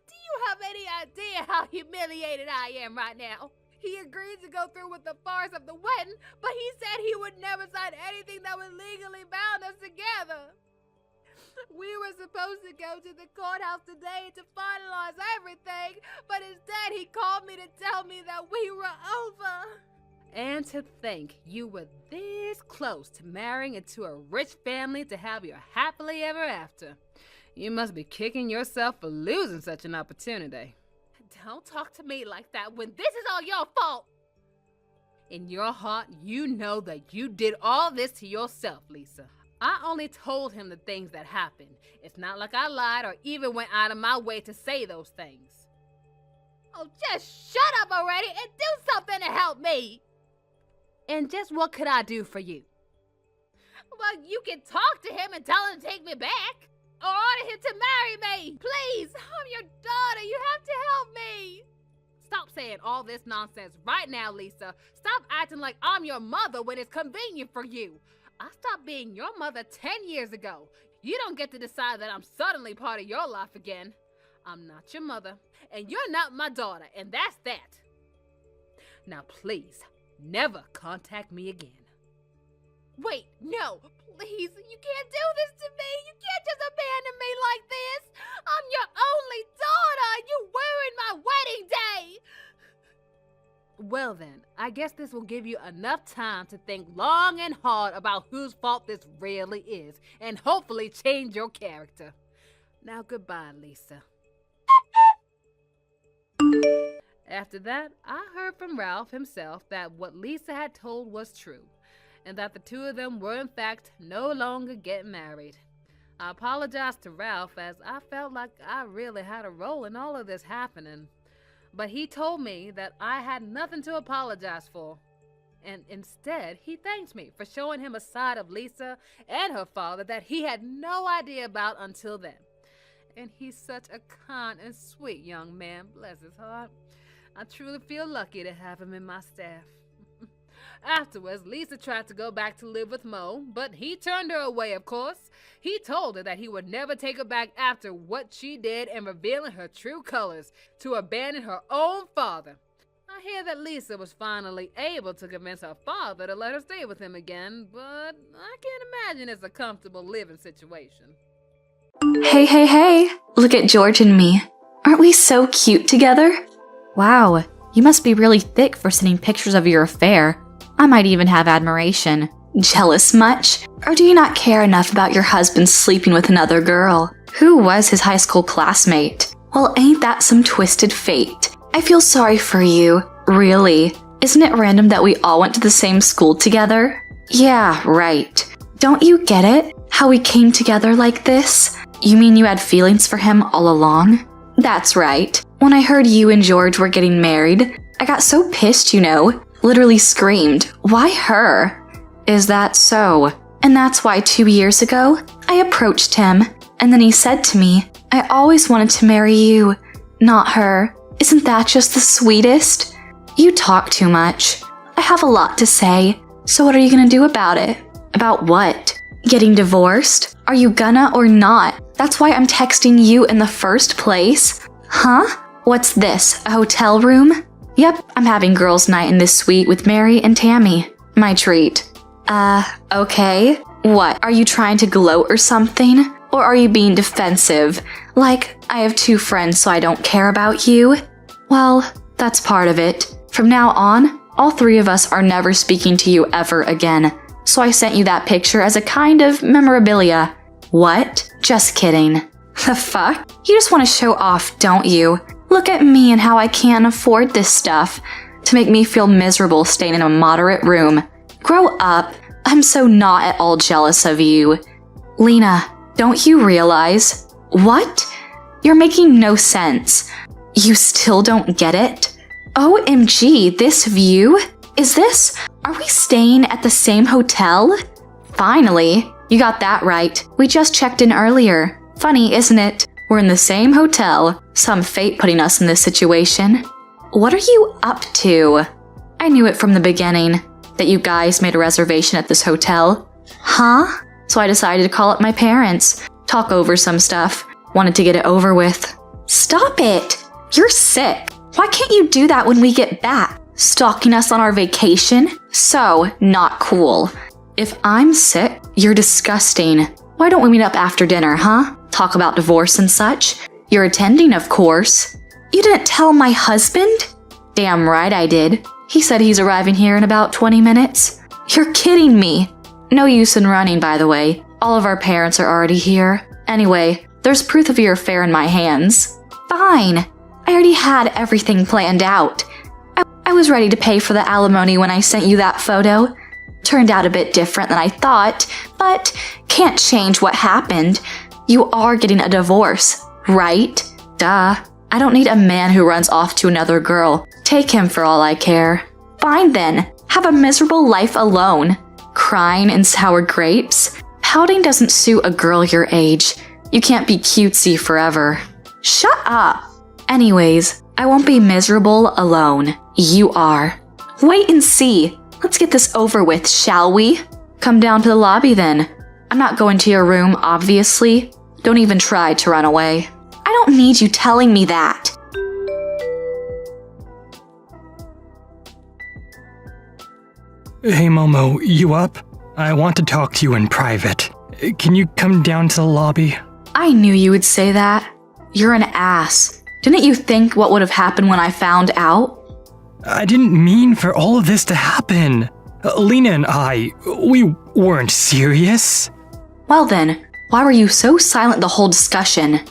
Do you have any idea how humiliated I am right now? He agreed to go through with the farce of the wedding, but he said he would never sign anything that would legally bound us together. We were supposed to go to the courthouse today to finalize everything, but instead he called me to tell me that we were over. And to think you were this close to marrying into a rich family to have your happily ever after. You must be kicking yourself for losing such an opportunity. Don't talk to me like that when this is all your fault. In your heart, you know that you did all this to yourself, Lisa. I only told him the things that happened. It's not like I lied or even went out of my way to say those things. Oh, just shut up already and do something to help me. And just what could I do for you? Well, you can talk to him and tell him to take me back. Or order him to marry me. Please, I'm your daughter. You have to help me. Stop saying all this nonsense right now, Lisa. Stop acting like I'm your mother when it's convenient for you. I stopped being your mother 10 years ago. You don't get to decide that I'm suddenly part of your life again. I'm not your mother, and you're not my daughter, and that's that. Now, please, never contact me again. Wait, no, please, you can't do this to me. You can't just abandon me like this. I'm your only daughter. You ruined my wedding day. Well then, I guess this will give you enough time to think long and hard about whose fault this really is, and hopefully change your character. Now goodbye, Lisa. After that, I heard from Ralph himself that what Lisa had told was true, and that the two of them were in fact no longer getting married. I apologized to Ralph as I felt like I really had a role in all of this happening. But he told me that I had nothing to apologize for. And instead, he thanked me for showing him a side of Lisa and her father that he had no idea about until then. And he's such a kind and sweet young man, bless his heart. I truly feel lucky to have him in my staff. Afterwards, Lisa tried to go back to live with Mo, but he turned her away, of course. He told her that he would never take her back after what she did in revealing her true colors, to abandon her own father. I hear that Lisa was finally able to convince her father to let her stay with him again, but I can't imagine it's a comfortable living situation. Hey, look at George and me. Aren't we so cute together? Wow, you must be really thick for sending pictures of your affair. I might even have admiration. Jealous much? Or do you not care enough about your husband sleeping with another girl? Who was his high school classmate? Well, ain't that some twisted fate? I feel sorry for you. Really. Isn't it random that we all went to the same school together? Yeah, right. Don't you get it? How we came together like this? You mean you had feelings for him all along? That's right. When I heard you and George were getting married, I got so pissed, you know. Literally screamed, "Why her?" Is that so? And that's why 2 years ago, I approached him, and then he said to me, "I always wanted to marry you, not her. Isn't that just the sweetest?" You talk too much. I have a lot to say, so what are you gonna do about it? About what? Getting divorced? Are you gonna or not? That's why I'm texting you in the first place. Huh? What's this, a hotel room? Yep, I'm having girls' night in this suite with Mary and Tammy. My treat. Okay. What, are you trying to gloat or something? Or are you being defensive? Like, I have 2 friends so I don't care about you? Well, that's part of it. From now on, all 3 of us are never speaking to you ever again. So I sent you that picture as a kind of memorabilia. What? Just kidding. The fuck? You just want to show off, don't you? Look at me and how I can't afford this stuff. To make me feel miserable staying in a moderate room. Grow up. I'm so not at all jealous of you. Lena, don't you realize? What? You're making no sense. You still don't get it? OMG, this view? Are we staying at the same hotel? Finally, you got that right. We just checked in earlier. Funny, isn't it? We're in the same hotel. Some fate putting us in this situation. What are you up to? I knew it from the beginning, that you guys made a reservation at this hotel. Huh? So I decided to call up my parents, talk over some stuff. Wanted to get it over with. Stop it! You're sick. Why can't you do that when we get back? Stalking us on our vacation? So, not cool. If I'm sick, you're disgusting. Why don't we meet up after dinner, huh? Talk about divorce and such. You're attending, of course. You didn't tell my husband? Damn right I did. He said he's arriving here in about 20 minutes. You're kidding me. No use in running, by the way. All of our parents are already here. Anyway, there's proof of your affair in my hands. Fine. I already had everything planned out. I was ready to pay for the alimony when I sent you that photo. Turned out a bit different than I thought, but can't change what happened. You are getting a divorce, right? Duh. I don't need a man who runs off to another girl. Take him for all I care. Fine then. Have a miserable life alone. Crying in sour grapes? Pouting doesn't suit a girl your age. You can't be cutesy forever. Shut up. Anyways, I won't be miserable alone. You are. Wait and see. Let's get this over with, shall we? Come down to the lobby then. I'm not going to your room, obviously. Don't even try to run away. I don't need you telling me that. Hey Momo, you up? I want to talk to you in private. Can you come down to the lobby? I knew you would say that. You're an ass. Didn't you think what would have happened when I found out? I didn't mean for all of this to happen. Lena and we weren't serious. Well then, why were you so silent the whole discussion?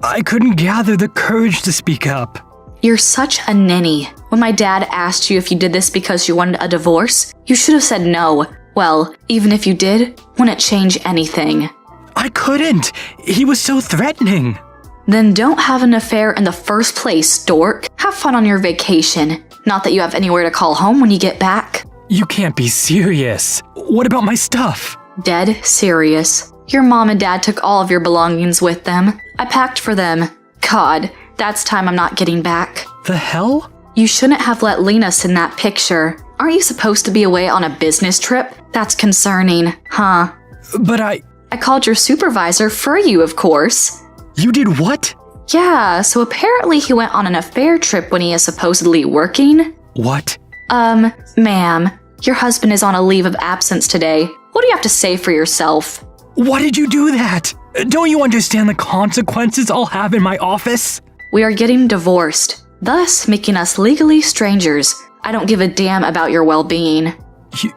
I couldn't gather the courage to speak up. You're such a ninny. When my dad asked you if you did this because you wanted a divorce, you should have said no. Well, even if you did, wouldn't change anything. I couldn't. He was so threatening. Then don't have an affair in the first place, dork. Have fun on your vacation. Not that you have anywhere to call home when you get back. You can't be serious. What about my stuff? Dead serious. Your mom and dad took all of your belongings with them. I packed for them. God, that's time I'm not getting back. The hell? You shouldn't have let Lena send that picture. Aren't you supposed to be away on a business trip? That's concerning, huh? But I called your supervisor for you, of course. You did what? Yeah, so apparently he went on an affair trip when he is supposedly working. What? Ma'am, your husband is on a leave of absence today. What do you have to say for yourself? Why did you do that? Don't you understand the consequences I'll have in my office? We are getting divorced, thus making us legally strangers. I don't give a damn about your well-being.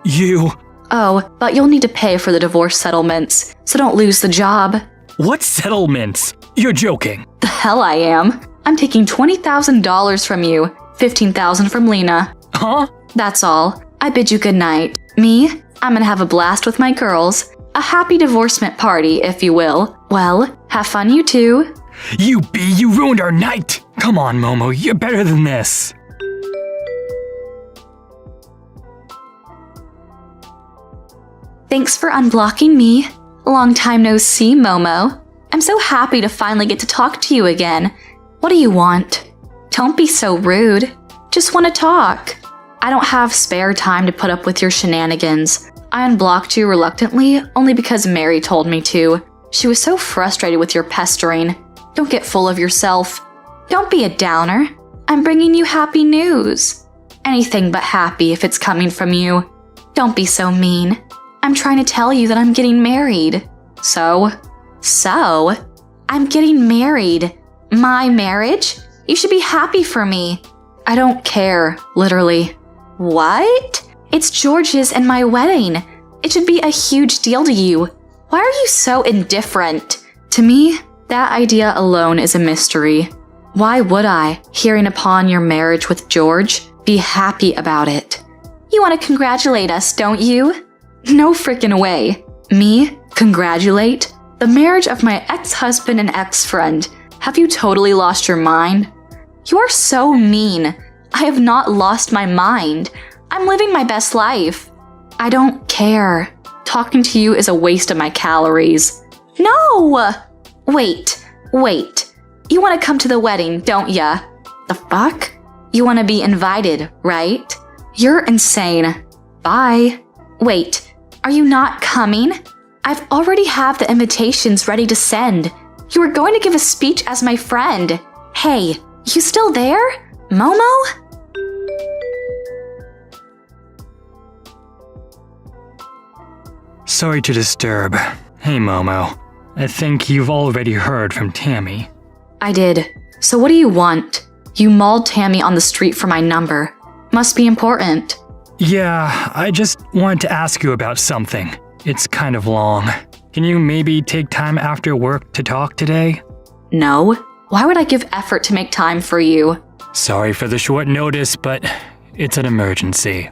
You... Oh, but you'll need to pay for the divorce settlements, so don't lose the job. What settlements? You're joking. The hell I am. I'm taking $20,000 from you, $15,000 from Lena. Huh? That's all. I bid you good night. Me? I'm gonna have a blast with my girls. A happy divorcement party, if you will. Well, have fun you too. You ruined our night! Come on, Momo, you're better than this. Thanks for unblocking me. Long time no see, Momo. I'm so happy to finally get to talk to you again. What do you want? Don't be so rude. Just want to talk. I don't have spare time to put up with your shenanigans. I unblocked you reluctantly only because Mary told me to. She was so frustrated with your pestering. Don't get full of yourself. Don't be a downer. I'm bringing you happy news. Anything but happy if it's coming from you. Don't be so mean. I'm trying to tell you that I'm getting married. So, I'm getting married. My marriage? You should be happy for me. I don't care, literally. What? It's George's and my wedding. It should be a huge deal to you. Why are you so indifferent? To me, that idea alone is a mystery. Why would I, hearing upon your marriage with George, be happy about it? You want to congratulate us, don't you? No frickin' way. Me? Congratulate? The marriage of my ex-husband and ex-friend. Have you totally lost your mind? You are so mean. I have not lost my mind. I'm living my best life. I don't care. Talking to you is a waste of my calories. No! Wait. You want to come to the wedding, don't ya? The fuck? You want to be invited, right? You're insane. Bye. Wait. Are you not coming? I've already have the invitations ready to send. You were going to give a speech as my friend. Hey, you still there? Momo? Sorry to disturb. Hey, Momo. I think you've already heard from Tammy. I did. So what do you want? You mauled Tammy on the street for my number. Must be important. Yeah, I just wanted to ask you about something. It's kind of long. Can you maybe take time after work to talk today? No. Why would I give effort to make time for you? Sorry for the short notice, but It's an emergency.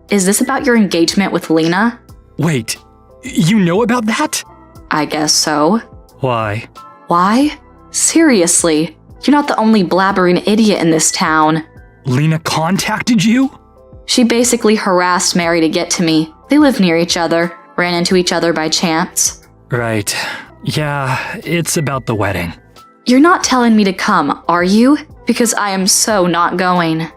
Is this about your engagement with Lena? Wait, you know about that? I guess so. Why? Why? Seriously, you're not the only blabbering idiot in this town. Lena contacted you? She basically harassed Mary to get to me. They live near each other, ran into each other by chance. Right. Yeah, it's about the wedding. You're not telling me to come, are you? Because I am so not going.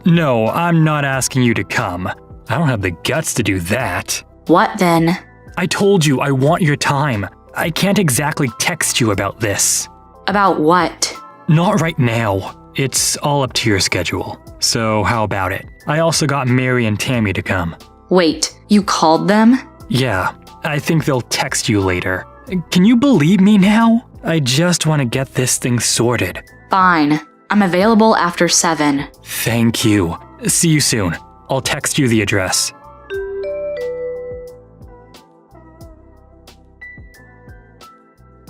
No, I'm not asking you to come. I don't have the guts to do that. What then? I told you I want your time. I can't exactly text you about this. About what? Not right now. It's all up to your schedule. So how about it? I also got Mary and Tammy to come. Wait, you called them? Yeah, I think they'll text you later. Can you believe me now? I just want to get this thing sorted. Fine. I'm available after 7. Thank you. See you soon. I'll text you the address.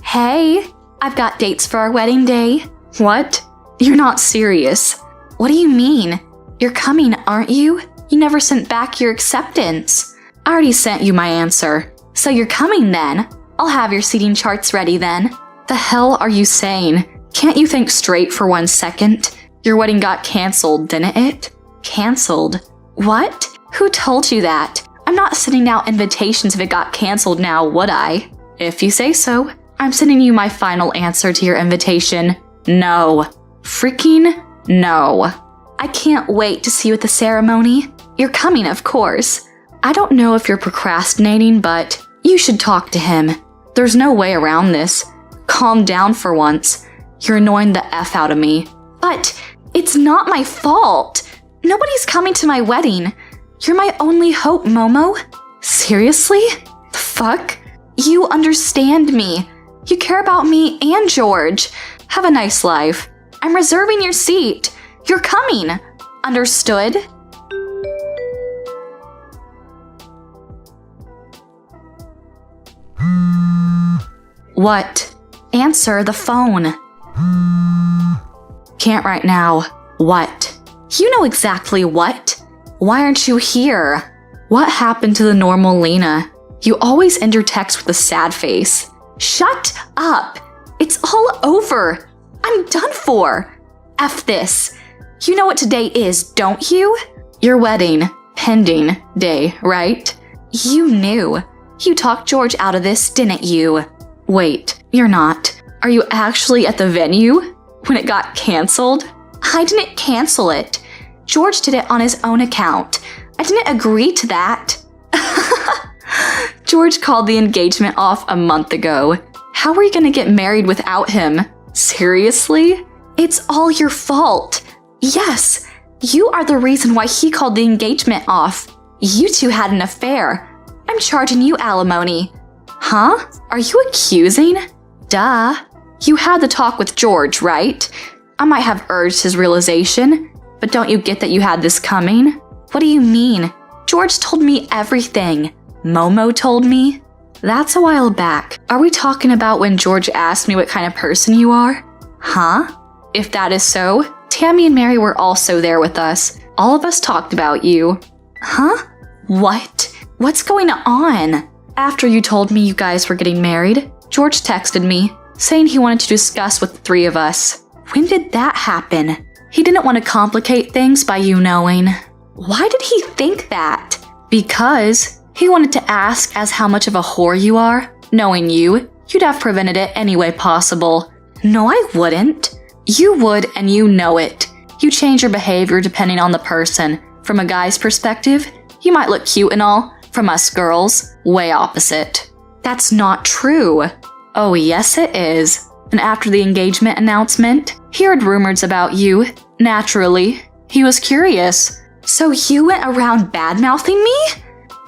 Hey, I've got dates for our wedding day. What? You're not serious. What do you mean? You're coming, aren't you? You never sent back your acceptance. I already sent you my answer. So you're coming then? I'll have your seating charts ready then. The hell are you saying? Can't you think straight for 1 second? Your wedding got canceled, didn't it? Canceled? What? Who told you that? I'm not sending out invitations if it got canceled now, would I? If you say so. I'm sending you my final answer to your invitation. No. Freaking no. I can't wait to see you at the ceremony. You're coming, of course. I don't know if you're procrastinating, but you should talk to him. There's no way around this. Calm down for once. You're annoying the F out of me. But it's not my fault. Nobody's coming to my wedding. You're my only hope, Momo. Seriously? The fuck? You understand me. You care about me and George. Have a nice life. I'm reserving your seat. You're coming. Understood? What? Answer the phone. Can't right now. What? You know exactly what. Why aren't you here? What happened to the normal Lena? You always end your text with a sad face. Shut up! It's all over. I'm done for. F this. You know what today is, don't you? Your wedding, pending day, right? You knew. You talked George out of this, didn't you? Wait, you're not. Are you actually at the venue when it got canceled? I didn't cancel it. George did it on his own account. I didn't agree to that. George called the engagement off a month ago. How are you gonna get married without him? Seriously? It's all your fault. Yes, you are the reason why he called the engagement off. You two had an affair. I'm charging you alimony. Huh? Are you accusing? Duh. You had the talk with George, right? I might have urged his realization, but don't you get that you had this coming? What do you mean? George told me everything. Momo told me. That's a while back. Are we talking about when George asked me what kind of person you are? Huh? If that is so, Tammy and Mary were also there with us. All of us talked about you. Huh? What? What's going on? After you told me you guys were getting married, George texted me, saying he wanted to discuss with the 3 of us. When did that happen? He didn't want to complicate things by you knowing. Why did he think that? Because he wanted to ask as how much of a whore you are. Knowing you, you'd have prevented it any way possible. No, I wouldn't. You would, and you know it. You change your behavior depending on the person. From a guy's perspective, you might look cute and all. From us girls, way opposite. That's not true. Oh, yes it is. And after the engagement announcement, he heard rumors about you. Naturally, he was curious. So you went around bad-mouthing me?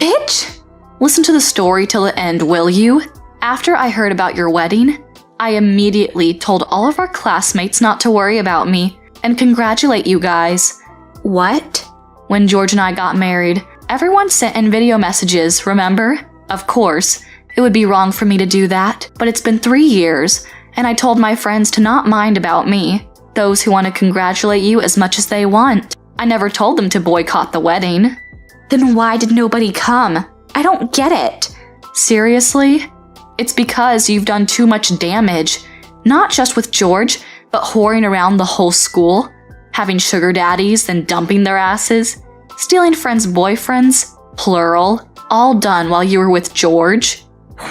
Bitch! Listen to the story till the end, will you? After I heard about your wedding, I immediately told all of our classmates not to worry about me and congratulate you guys. What? When George and I got married, everyone sent in video messages, remember? Of course, it would be wrong for me to do that, but it's been 3 years, and I told my friends to not mind about me. Those who want to congratulate you as much as they want. I never told them to boycott the wedding. Then why did nobody come? I don't get it. Seriously? It's because you've done too much damage. Not just with George, but whoring around the whole school. Having sugar daddies, then dumping their asses. Stealing friends' boyfriends, plural, all done while you were with George.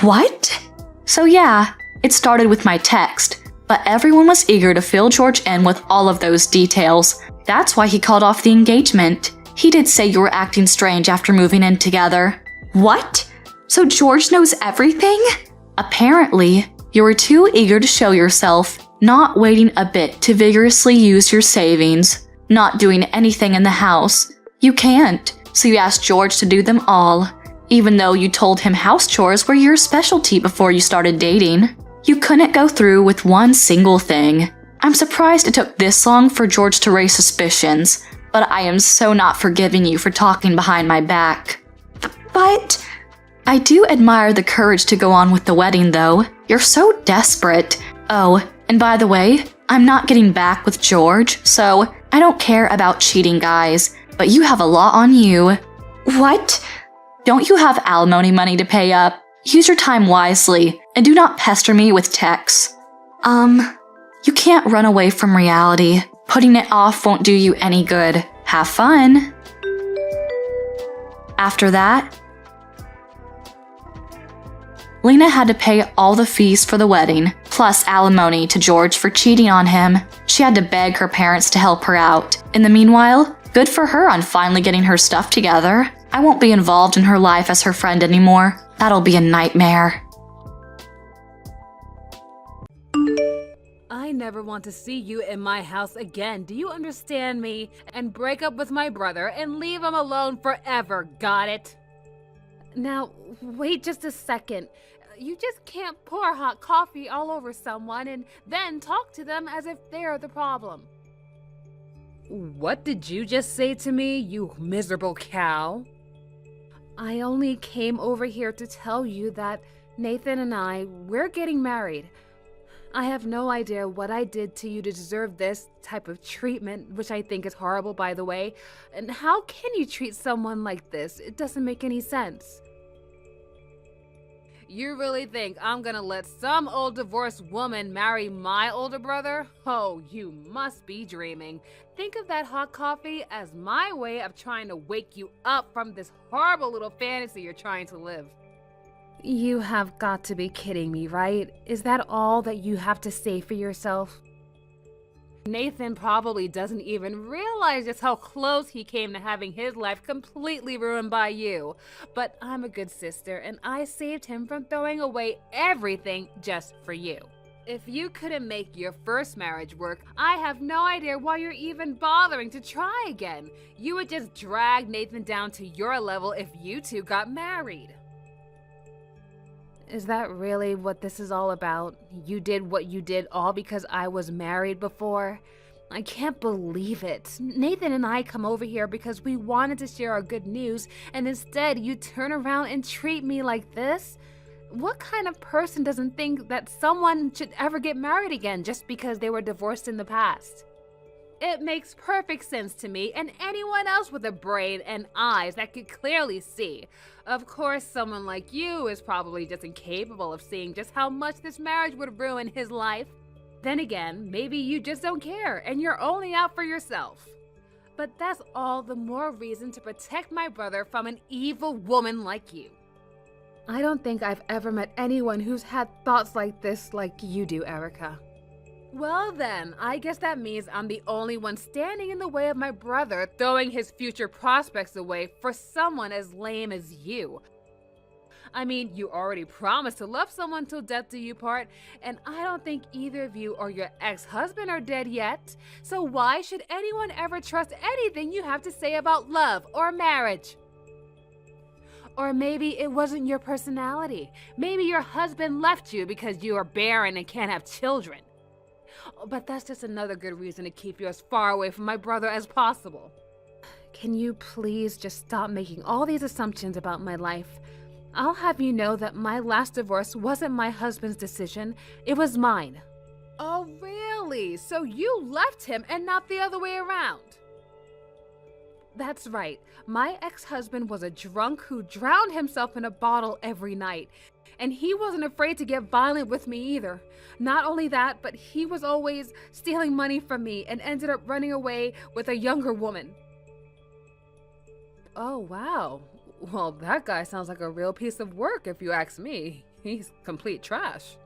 What? So yeah, it started with my text, but everyone was eager to fill George in with all of those details. That's why he called off the engagement. He did say you were acting strange after moving in together. What? So George knows everything? Apparently, you were too eager to show yourself, not waiting a bit to vigorously use your savings, not doing anything in the house. You can't, so you asked George to do them all, even though you told him house chores were your specialty before you started dating. You couldn't go through with one single thing. I'm surprised it took this long for George to raise suspicions, but I am so not forgiving you for talking behind my back. But I do admire the courage to go on with the wedding, though. You're so desperate. Oh, and by the way, I'm not getting back with George, so I don't care about cheating guys, but you have a lot on you. What? Don't you have alimony money to pay up? Use your time wisely, and do not pester me with texts. You can't run away from reality. Putting it off won't do you any good. Have fun. After that, Lena had to pay all the fees for the wedding, plus alimony to George for cheating on him. She had to beg her parents to help her out. In the meanwhile, good for her on finally getting her stuff together. I won't be involved in her life as her friend anymore. That'll be a nightmare. I never want to see you in my house again. Do you understand me? And break up with my brother and leave him alone forever. Got it? Now, wait just a second. You just can't pour hot coffee all over someone and then talk to them as if they're the problem. What did you just say to me, you miserable cow? I only came over here to tell you that Nathan and we're getting married. I have no idea what I did to you to deserve this type of treatment, which I think is horrible, by the way. And how can you treat someone like this? It doesn't make any sense. You really think I'm gonna let some old divorced woman marry my older brother? Oh, you must be dreaming. Think of that hot coffee as my way of trying to wake you up from this horrible little fantasy you're trying to live. You have got to be kidding me, right? Is that all that you have to say for yourself? Nathan probably doesn't even realize just how close he came to having his life completely ruined by you. But I'm a good sister, and I saved him from throwing away everything just for you. If you couldn't make your first marriage work, I have no idea why you're even bothering to try again. You would just drag Nathan down to your level if you two got married. Is that really what this is all about? You did what you did all because I was married before? I can't believe it. Nathan and I come over here because we wanted to share our good news, and instead you turn around and treat me like this? What kind of person doesn't think that someone should ever get married again just because they were divorced in the past? It makes perfect sense to me and anyone else with a brain and eyes that could clearly see. Of course, someone like you is probably just incapable of seeing just how much this marriage would ruin his life. Then again, maybe you just don't care and you're only out for yourself. But that's all the more reason to protect my brother from an evil woman like you. I don't think I've ever met anyone who's had thoughts like this like you do, Erica. Well then, I guess that means I'm the only one standing in the way of my brother throwing his future prospects away for someone as lame as you. I mean, you already promised to love someone till death do you part, and I don't think either of you or your ex-husband are dead yet. So why should anyone ever trust anything you have to say about love or marriage? Or maybe it wasn't your personality. Maybe your husband left you because you are barren and can't have children. But that's just another good reason to keep you as far away from my brother as possible. Can you please just stop making all these assumptions about my life? I'll have you know that my last divorce wasn't my husband's decision, it was mine. Oh, really? So you left him and not the other way around? That's right. My ex-husband was a drunk who drowned himself in a bottle every night. And he wasn't afraid to get violent with me either. Not only that, but he was always stealing money from me and ended up running away with a younger woman. Oh, wow. Well, that guy sounds like a real piece of work if you ask me. He's complete trash.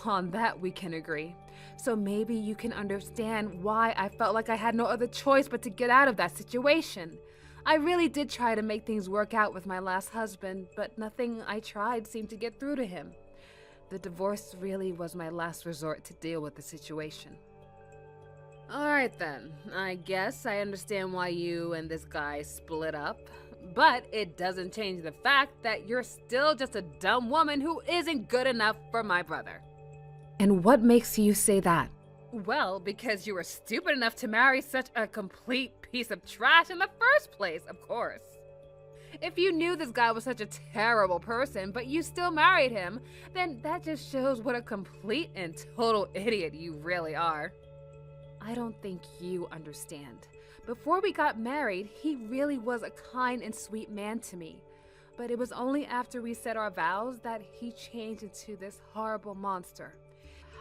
On that we can agree. So maybe you can understand why I felt like I had no other choice but to get out of that situation. I really did try to make things work out with my last husband, but nothing I tried seemed to get through to him. The divorce really was my last resort to deal with the situation. Alright then, I guess I understand why you and this guy split up. But it doesn't change the fact that you're still just a dumb woman who isn't good enough for my brother. And what makes you say that? Well, because you were stupid enough to marry such a complete piece of trash in the first place, of course. If you knew this guy was such a terrible person, but you still married him, then that just shows what a complete and total idiot you really are. I don't think you understand. Before we got married, he really was a kind and sweet man to me. But it was only after we said our vows that he changed into this horrible monster.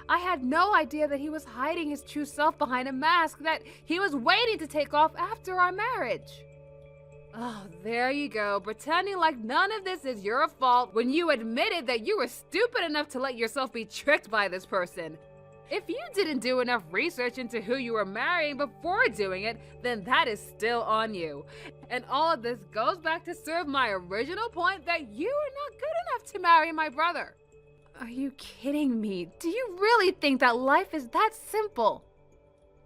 I had no idea that he was hiding his true self behind a mask that he was waiting to take off after our marriage. Oh, there you go, pretending like none of this is your fault when you admitted that you were stupid enough to let yourself be tricked by this person. If you didn't do enough research into who you were marrying before doing it, then that is still on you. And all of this goes back to serve my original point that you are not good enough to marry my brother. Are you kidding me? Do you really think that life is that simple?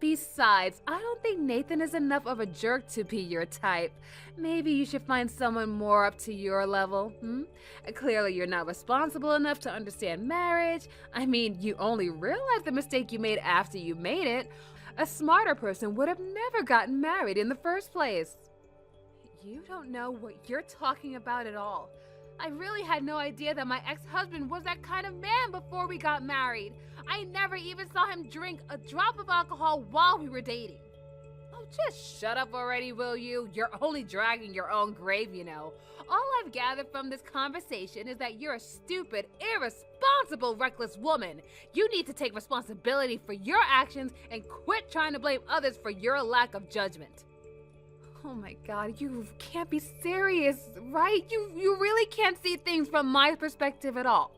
Besides, I don't think Nathan is enough of a jerk to be your type. Maybe you should find someone more up to your level, Clearly you're not responsible enough to understand marriage. I mean, you only realized the mistake you made after you made it. A smarter person would have never gotten married in the first place. You don't know what you're talking about at all. I really had no idea that my ex-husband was that kind of man before we got married. I never even saw him drink a drop of alcohol while we were dating. Oh, just shut up already, will you? You're only dragging your own grave, you know. All I've gathered from this conversation is that you're a stupid, irresponsible, reckless woman. You need to take responsibility for your actions and quit trying to blame others for your lack of judgment. Oh my God, you can't be serious, right? You really can't see things from my perspective at all.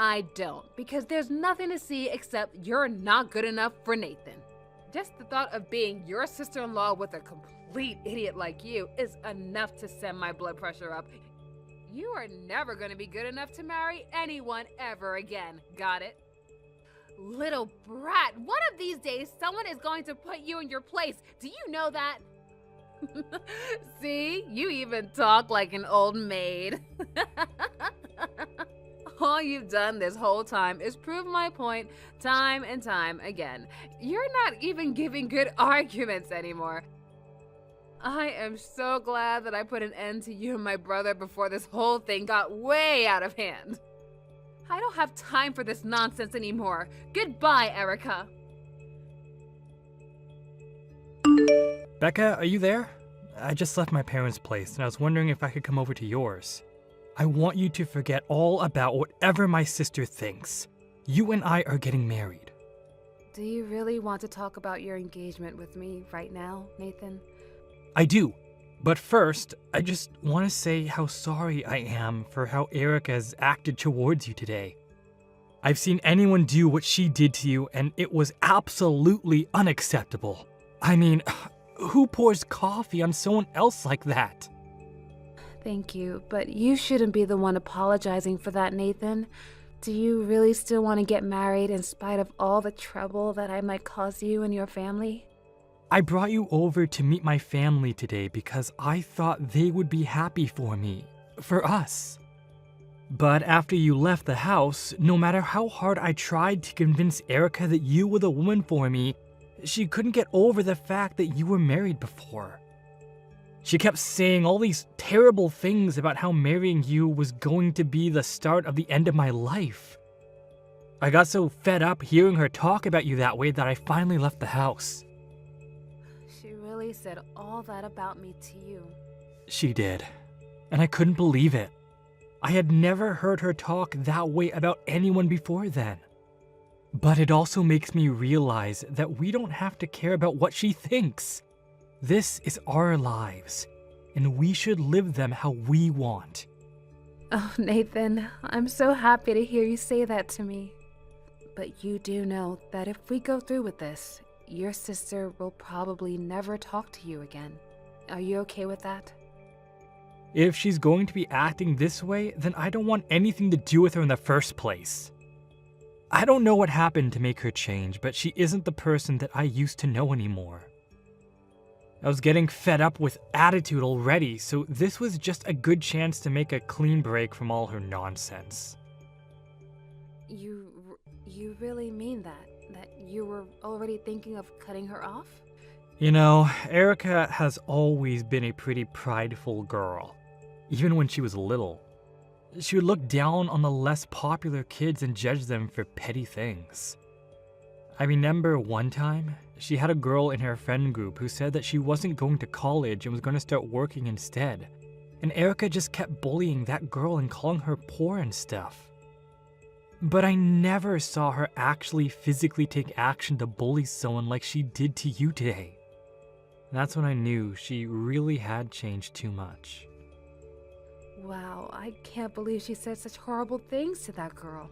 I don't, because there's nothing to see except you're not good enough for Nathan. Just the thought of being your sister-in-law with a complete idiot like you is enough to send my blood pressure up. You are never going to be good enough to marry anyone ever again. Got it? Little brat, one of these days someone is going to put you in your place. Do you know that? See, you even talk like an old maid. All you've done this whole time is prove my point time and time again. You're not even giving good arguments anymore. I am so glad that I put an end to you and my brother before this whole thing got way out of hand. I don't have time for this nonsense anymore. Goodbye, Erica. Becca, are you there? I just left my parents' place and I was wondering if I could come over to yours. I want you to forget all about whatever my sister thinks. You and I are getting married. Do you really want to talk about your engagement with me right now, Nathan? I do. But first, I just want to say how sorry I am for how Erica has acted towards you today. I've seen anyone do what she did to you and it was absolutely unacceptable. I mean, who pours coffee on someone else like that? Thank you, but you shouldn't be the one apologizing for that, Nathan. Do you really still want to get married in spite of all the trouble that I might cause you and your family? I brought you over to meet my family today because I thought they would be happy for me, for us. But after you left the house, no matter how hard I tried to convince Erica that you were the woman for me, she couldn't get over the fact that you were married before. She kept saying all these terrible things about how marrying you was going to be the start of the end of my life. I got so fed up hearing her talk about you that way that I finally left the house. She really really said all that about me to you. She did, and I couldn't believe it. I had never heard her talk that way about anyone before then. But it also makes me realize that we don't have to care about what she thinks. This is our lives, and we should live them how we want. Oh, Nathan, I'm so happy to hear you say that to me. But you do know that if we go through with this, your sister will probably never talk to you again. Are you okay with that? If she's going to be acting this way, then I don't want anything to do with her in the first place. I don't know what happened to make her change, but she isn't the person that I used to know anymore. I was getting fed up with attitude already, so this was just a good chance to make a clean break from all her nonsense. You really mean that? That you were already thinking of cutting her off? You know, Erica has always been a pretty prideful girl, even when she was little. She would look down on the less popular kids and judge them for petty things. I remember one time, she had a girl in her friend group who said that she wasn't going to college and was going to start working instead. And Erica just kept bullying that girl and calling her poor and stuff. But I never saw her actually physically take action to bully someone like she did to you today. That's when I knew she really had changed too much. Wow, I can't believe she said such horrible things to that girl.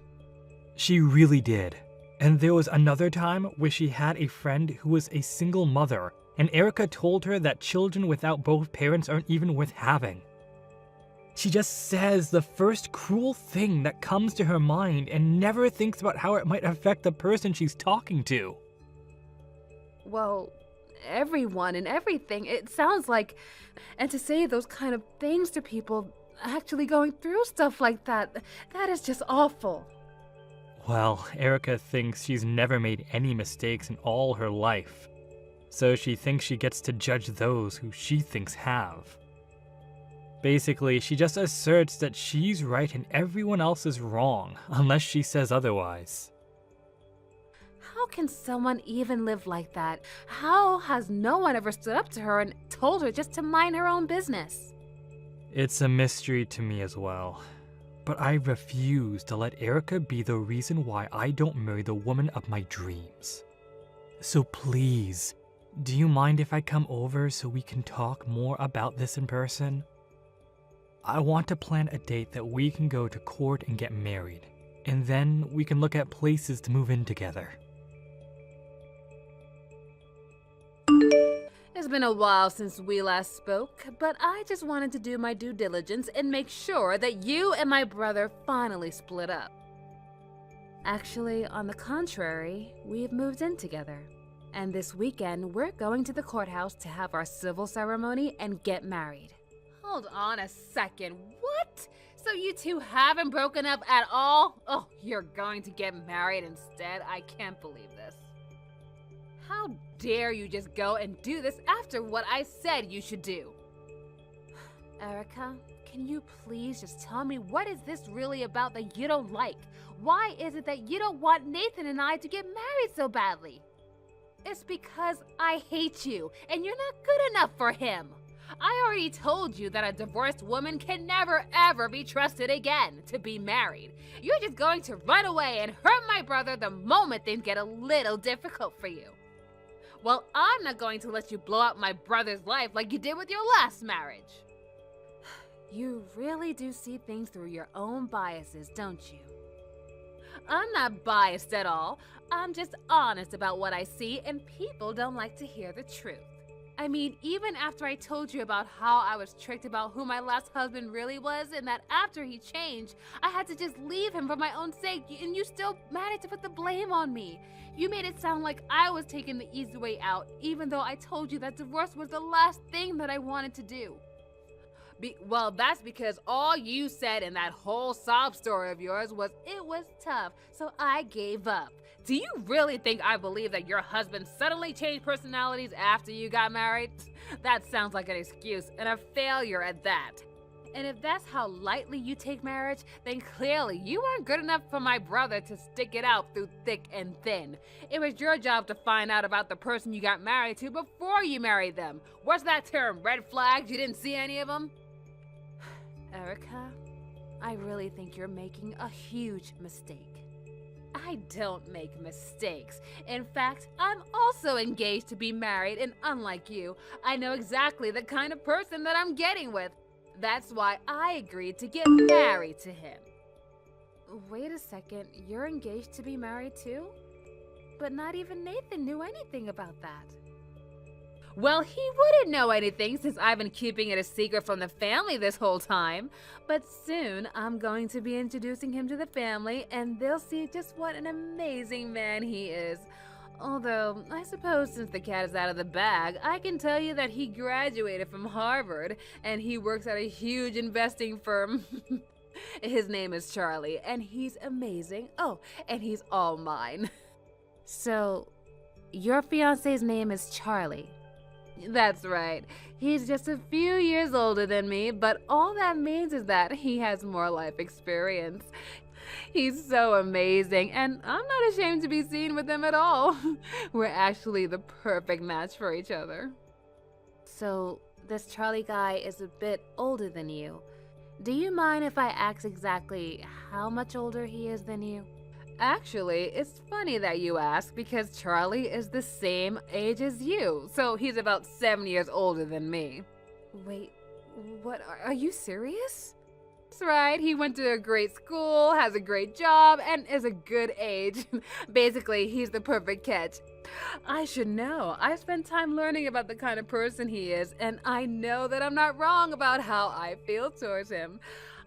She really did. And there was another time where she had a friend who was a single mother, and Erica told her that children without both parents aren't even worth having. She just says the first cruel thing that comes to her mind and never thinks about how it might affect the person she's talking to. Well, everyone and everything, it sounds like. And to say those kind of things to people actually going through stuff like that, that is just awful. Well, Erica thinks she's never made any mistakes in all her life, so she thinks she gets to judge those who she thinks have. Basically, she just asserts that she's right and everyone else is wrong, unless she says otherwise. How can someone even live like that? How has no one ever stood up to her and told her just to mind her own business? It's a mystery to me as well. But I refuse to let Erica be the reason why I don't marry the woman of my dreams. So please, do you mind if I come over so we can talk more about this in person? I want to plan a date that we can go to court and get married, and then we can look at places to move in together. It's been a while since we last spoke, but I just wanted to do my due diligence and make sure that you and my brother finally split up. Actually, on the contrary, we've moved in together. And this weekend, we're going to the courthouse to have our civil ceremony and get married. Hold on a second, what? So you two haven't broken up at all? Oh, you're going to get married instead? I can't believe this. How dare you just go and do this after what I said you should do? Erica, can you please just tell me what is this really about that you don't like? Why is it that you don't want Nathan and I to get married so badly? It's because I hate you and you're not good enough for him. I already told you that a divorced woman can never ever be trusted again to be married. You're just going to run away and hurt my brother the moment things get a little difficult for you. Well, I'm not going to let you blow up my brother's life like you did with your last marriage. You really do see things through your own biases, don't you? I'm not biased at all. I'm just honest about what I see, and people don't like to hear the truth. I mean, even after I told you about how I was tricked about who my last husband really was, and that after he changed, I had to just leave him for my own sake, and you still managed to put the blame on me. You made it sound like I was taking the easy way out, even though I told you that divorce was the last thing that I wanted to do. Well, that's because all you said in that whole sob story of yours was it was tough, so I gave up. Do you really think I believe that your husband suddenly changed personalities after you got married? That sounds like an excuse, and a failure at that. And if that's how lightly you take marriage, then clearly you weren't good enough for my brother to stick it out through thick and thin. It was your job to find out about the person you got married to before you married them. What's that term, red flags? You didn't see any of them? Erica, I really think you're making a huge mistake. I don't make mistakes. In fact, I'm also engaged to be married, and unlike you, I know exactly the kind of person that I'm getting with. That's why I agreed to get married to him. Wait a second, you're engaged to be married too? But not even Nathan knew anything about that. Well, he wouldn't know anything since I've been keeping it a secret from the family this whole time. But soon, I'm going to be introducing him to the family, and they'll see just what an amazing man he is. Although, I suppose since the cat is out of the bag, I can tell you that he graduated from Harvard, and he works at a huge investing firm. His name is Charlie, and he's amazing. Oh, and he's all mine. So, your fiancé's name is Charlie. That's right. He's just a few years older than me, but all that means is that he has more life experience. He's so amazing, and I'm not ashamed to be seen with him at all. We're actually the perfect match for each other. So, this Charlie guy is a bit older than you. Do you mind if I ask exactly how much older he is than you? Actually, it's funny that you ask because Charlie is the same age as you, so he's about 7 years older than me. Wait, what? Are you serious? That's right, he went to a great school, has a great job, and is a good age. Basically, he's the perfect catch. I should know. I've spent time learning about the kind of person he is, and I know that I'm not wrong about how I feel towards him.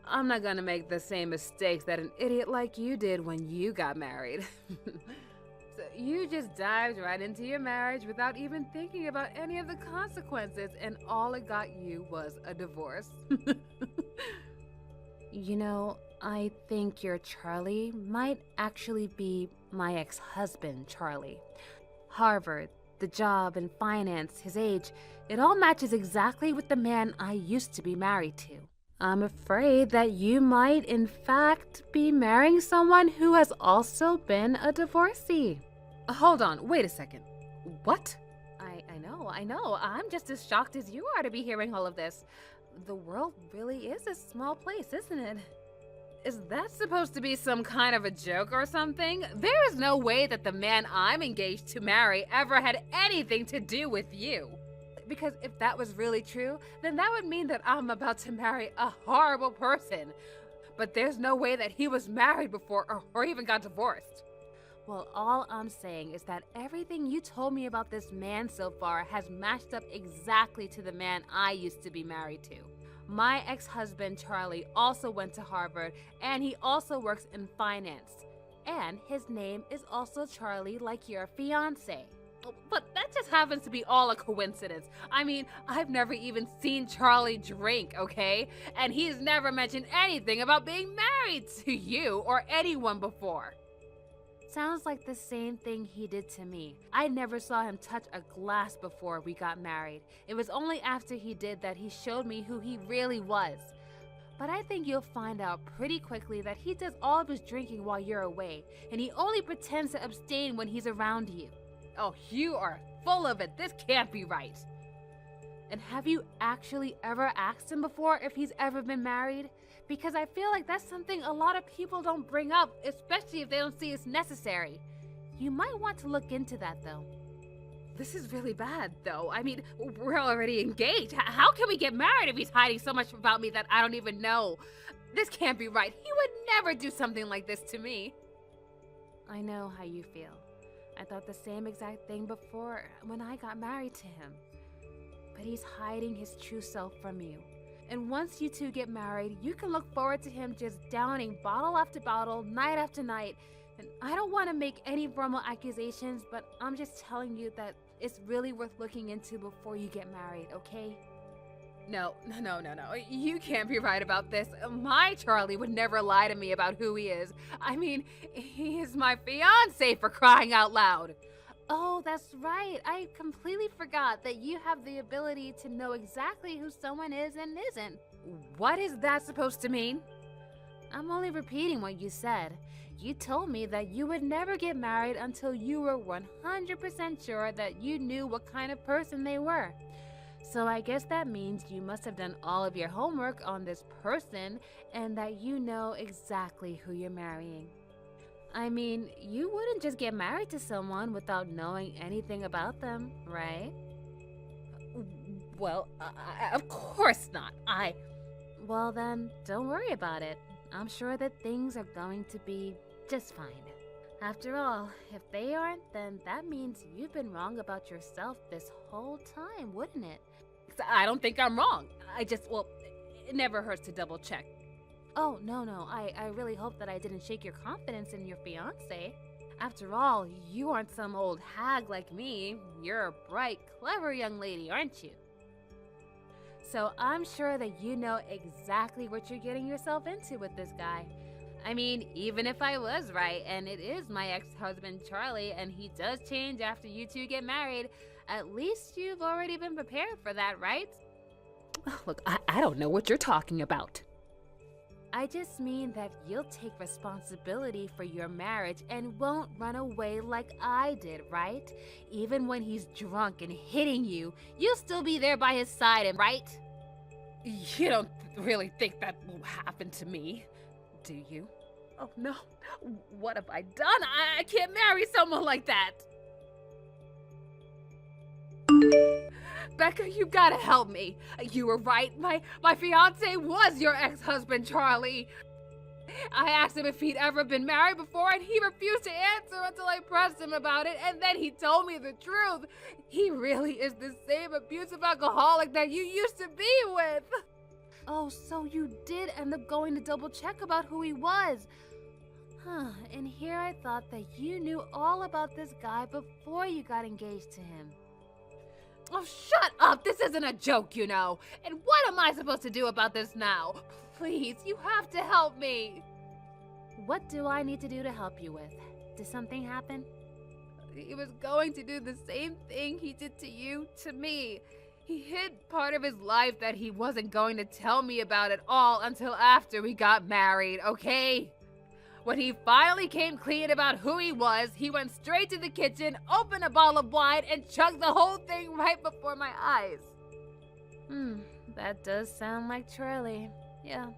I'm not gonna make the same mistakes that an idiot like you did when you got married. So you just dived right into your marriage without even thinking about any of the consequences, and all it got you was a divorce. You know, I think your Charlie might actually be my ex-husband, Charlie. Harvard, the job and finance, his age, it all matches exactly with the man I used to be married to. I'm afraid that you might, in fact, be marrying someone who has also been a divorcee. Hold on, wait a second. What? I know. I'm just as shocked as you are to be hearing all of this. The world really is a small place, isn't it? Is that supposed to be some kind of a joke or something? There is no way that the man I'm engaged to marry ever had anything to do with you. Because if that was really true, then that would mean that I'm about to marry a horrible person. But there's no way that he was married before or even got divorced. Well, all I'm saying is that everything you told me about this man so far has matched up exactly to the man I used to be married to. My ex-husband, Charlie, also went to Harvard, and he also works in finance. And his name is also Charlie, like your fiancé. But that just happens to be all a coincidence. I mean, I've never even seen Charlie drink, okay? And he's never mentioned anything about being married to you or anyone before. Sounds like the same thing he did to me. I never saw him touch a glass before we got married. It was only after he did that he showed me who he really was. But I think you'll find out pretty quickly that he does all of his drinking while you're away, and he only pretends to abstain when he's around you. Oh, you are full of it. This can't be right. And have you actually ever asked him before if he's ever been married? Because I feel like that's something a lot of people don't bring up, especially if they don't see it's necessary. You might want to look into that, though. This is really bad, though. I mean, we're already engaged. How can we get married if he's hiding so much about me that I don't even know? This can't be right. He would never do something like this to me. I know how you feel. I thought the same exact thing before when I got married to him. But he's hiding his true self from you. And once you two get married, you can look forward to him just downing bottle after bottle, night after night. And I don't want to make any formal accusations, but I'm just telling you that it's really worth looking into before you get married, okay? No. You can't be right about this. My Charlie would never lie to me about who he is. I mean, he is my fiancé, for crying out loud. Oh, that's right. I completely forgot that you have the ability to know exactly who someone is and isn't. What is that supposed to mean? I'm only repeating what you said. You told me that you would never get married until you were 100% sure that you knew what kind of person they were. So I guess that means you must have done all of your homework on this person and that you know exactly who you're marrying. I mean, you wouldn't just get married to someone without knowing anything about them, right? Well, of course not. Well then, don't worry about it. I'm sure that things are going to be just fine. After all, if they aren't, then that means you've been wrong about yourself this whole time, wouldn't it? I don't think I'm wrong. It never hurts to double check. Oh, no. I really hope that I didn't shake your confidence in your fiancé. After all, you aren't some old hag like me. You're a bright, clever young lady, aren't you? So I'm sure that you know exactly what you're getting yourself into with this guy. I mean, even if I was right, and it is my ex-husband Charlie, and he does change after you two get married, at least you've already been prepared for that, right? Look, I don't know what you're talking about. I just mean that you'll take responsibility for your marriage and won't run away like I did, right? Even when he's drunk and hitting you, you'll still be there by his side, right? You don't really think that will happen to me, do you? Oh no, what have I done? I can't marry someone like that. Becca, you gotta help me. You were right. My fiance was your ex-husband, Charlie. I asked him if he'd ever been married before, and he refused to answer until I pressed him about it, and then he told me the truth. He really is the same abusive alcoholic that you used to be with. Oh, so you did end up going to double check about who he was. Huh, and here I thought that you knew all about this guy before you got engaged to him. Oh, shut up! This isn't a joke, you know. And what am I supposed to do about this now? Please, you have to help me. What do I need to do to help you with? Did something happen? He was going to do the same thing he did to you, to me. He hid part of his life that he wasn't going to tell me about at all until after we got married, okay? When he finally came clean about who he was, he went straight to the kitchen, opened a bottle of wine, and chugged the whole thing right before my eyes. That does sound like Charlie. Yeah.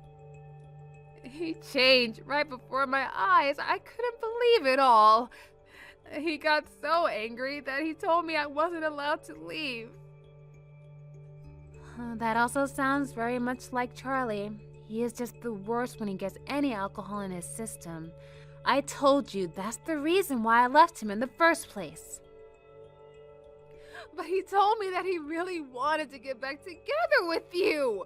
He changed right before my eyes. I couldn't believe it all. He got so angry that he told me I wasn't allowed to leave. That also sounds very much like Charlie. He is just the worst when he gets any alcohol in his system. I told you that's the reason why I left him in the first place. But he told me that he really wanted to get back together with you.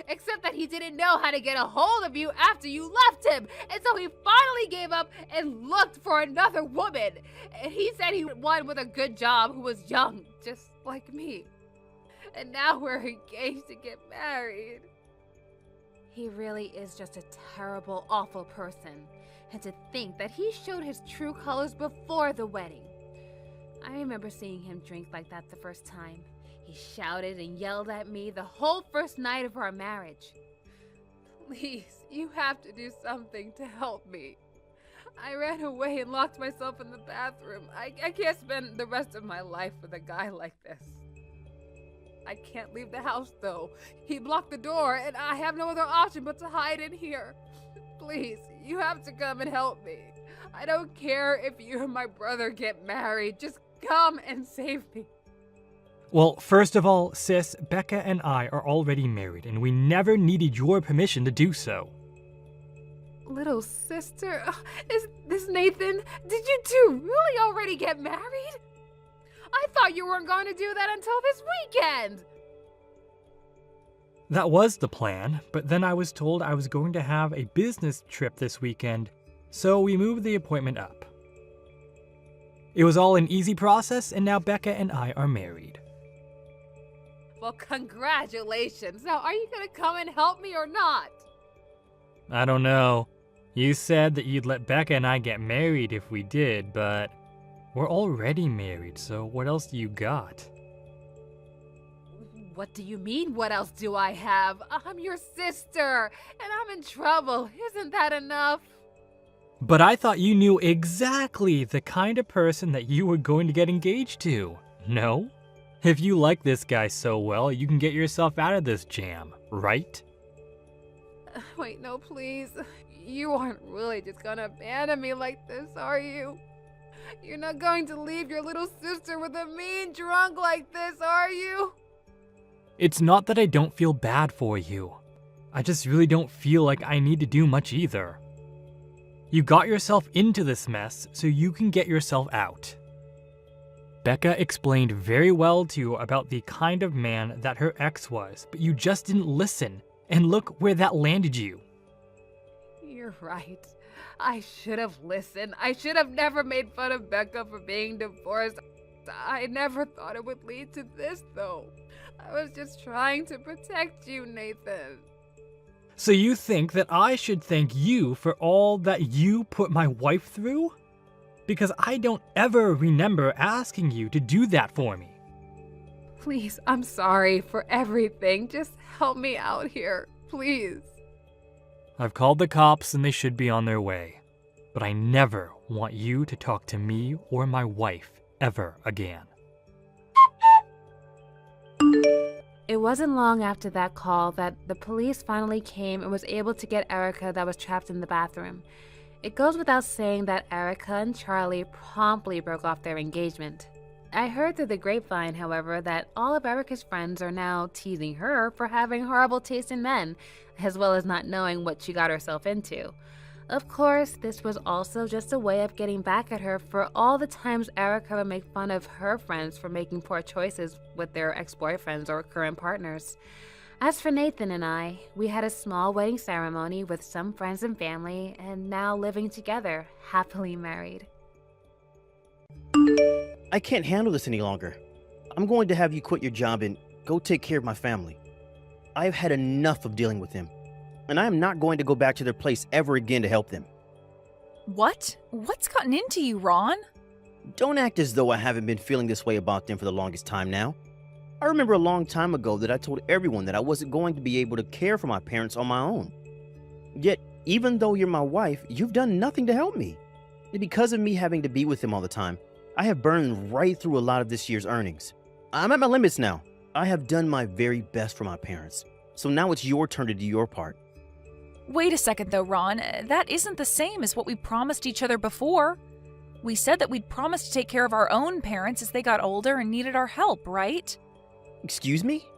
Except that he didn't know how to get a hold of you after you left him. And so he finally gave up and looked for another woman. And he said he wanted one with a good job who was young, just like me. And now we're engaged to get married. He really is just a terrible, awful person. And to think that he showed his true colors before the wedding. I remember seeing him drink like that the first time. He shouted and yelled at me the whole first night of our marriage. Please, you have to do something to help me. I ran away and locked myself in the bathroom. I can't spend the rest of my life with a guy like this. I can't leave the house, though. He blocked the door, and I have no other option but to hide in here. Please, you have to come and help me. I don't care if you and my brother get married. Just come and save me. Well, first of all, sis, Becca and I are already married, and we never needed your permission to do so. Little sister, is this Nathan? Did you two really already get married? I thought you weren't going to do that until this weekend. That was the plan, but then I was told I was going to have a business trip this weekend, so we moved the appointment up. It was all an easy process, and now Becca and I are married. Well, congratulations. Now, are you going to come and help me or not? I don't know. You said that you'd let Becca and I get married if we did, but we're already married, so what else do you got? What do you mean, what else do I have? I'm your sister, and I'm in trouble. Isn't that enough? But I thought you knew exactly the kind of person that you were going to get engaged to. No? If you like this guy so well, you can get yourself out of this jam, right? Wait, no, please. You aren't really just gonna abandon me like this, are you? You're not going to leave your little sister with a mean drunk like this, are you? It's not that I don't feel bad for you. I just really don't feel like I need to do much either. You got yourself into this mess so you can get yourself out. Becca explained very well to you about the kind of man that her ex was, but you just didn't listen, and look where that landed you. You're right. I should have listened. I should have never made fun of Becca for being divorced. I never thought it would lead to this, though. I was just trying to protect you, Nathan. So you think that I should thank you for all that you put my wife through? Because I don't ever remember asking you to do that for me. Please, I'm sorry for everything. Just help me out here, please. I've called the cops and they should be on their way. But I never want you to talk to me or my wife ever again. It wasn't long after that call that the police finally came and was able to get Erica that was trapped in the bathroom. It goes without saying that Erica and Charlie promptly broke off their engagement. I heard through the grapevine, however, that all of Erica's friends are now teasing her for having horrible taste in men, as well as not knowing what she got herself into. Of course, this was also just a way of getting back at her for all the times Erica would make fun of her friends for making poor choices with their ex-boyfriends or current partners. As for Nathan and I, we had a small wedding ceremony with some friends and family, and now living together, happily married. I can't handle this any longer. I'm going to have you quit your job and go take care of my family. I've had enough of dealing with them, and I am not going to go back to their place ever again to help them. What? What's gotten into you, Ron? Don't act as though I haven't been feeling this way about them for the longest time now. I remember a long time ago that I told everyone that I wasn't going to be able to care for my parents on my own. Yet, even though you're my wife, you've done nothing to help me. And because of me having to be with them all the time, I have burned right through a lot of this year's earnings. I'm at my limits now. I have done my very best for my parents. So now it's your turn to do your part. Wait a second though, Ron. That isn't the same as what we promised each other before. We said that we'd promised to take care of our own parents as they got older and needed our help, right? Excuse me?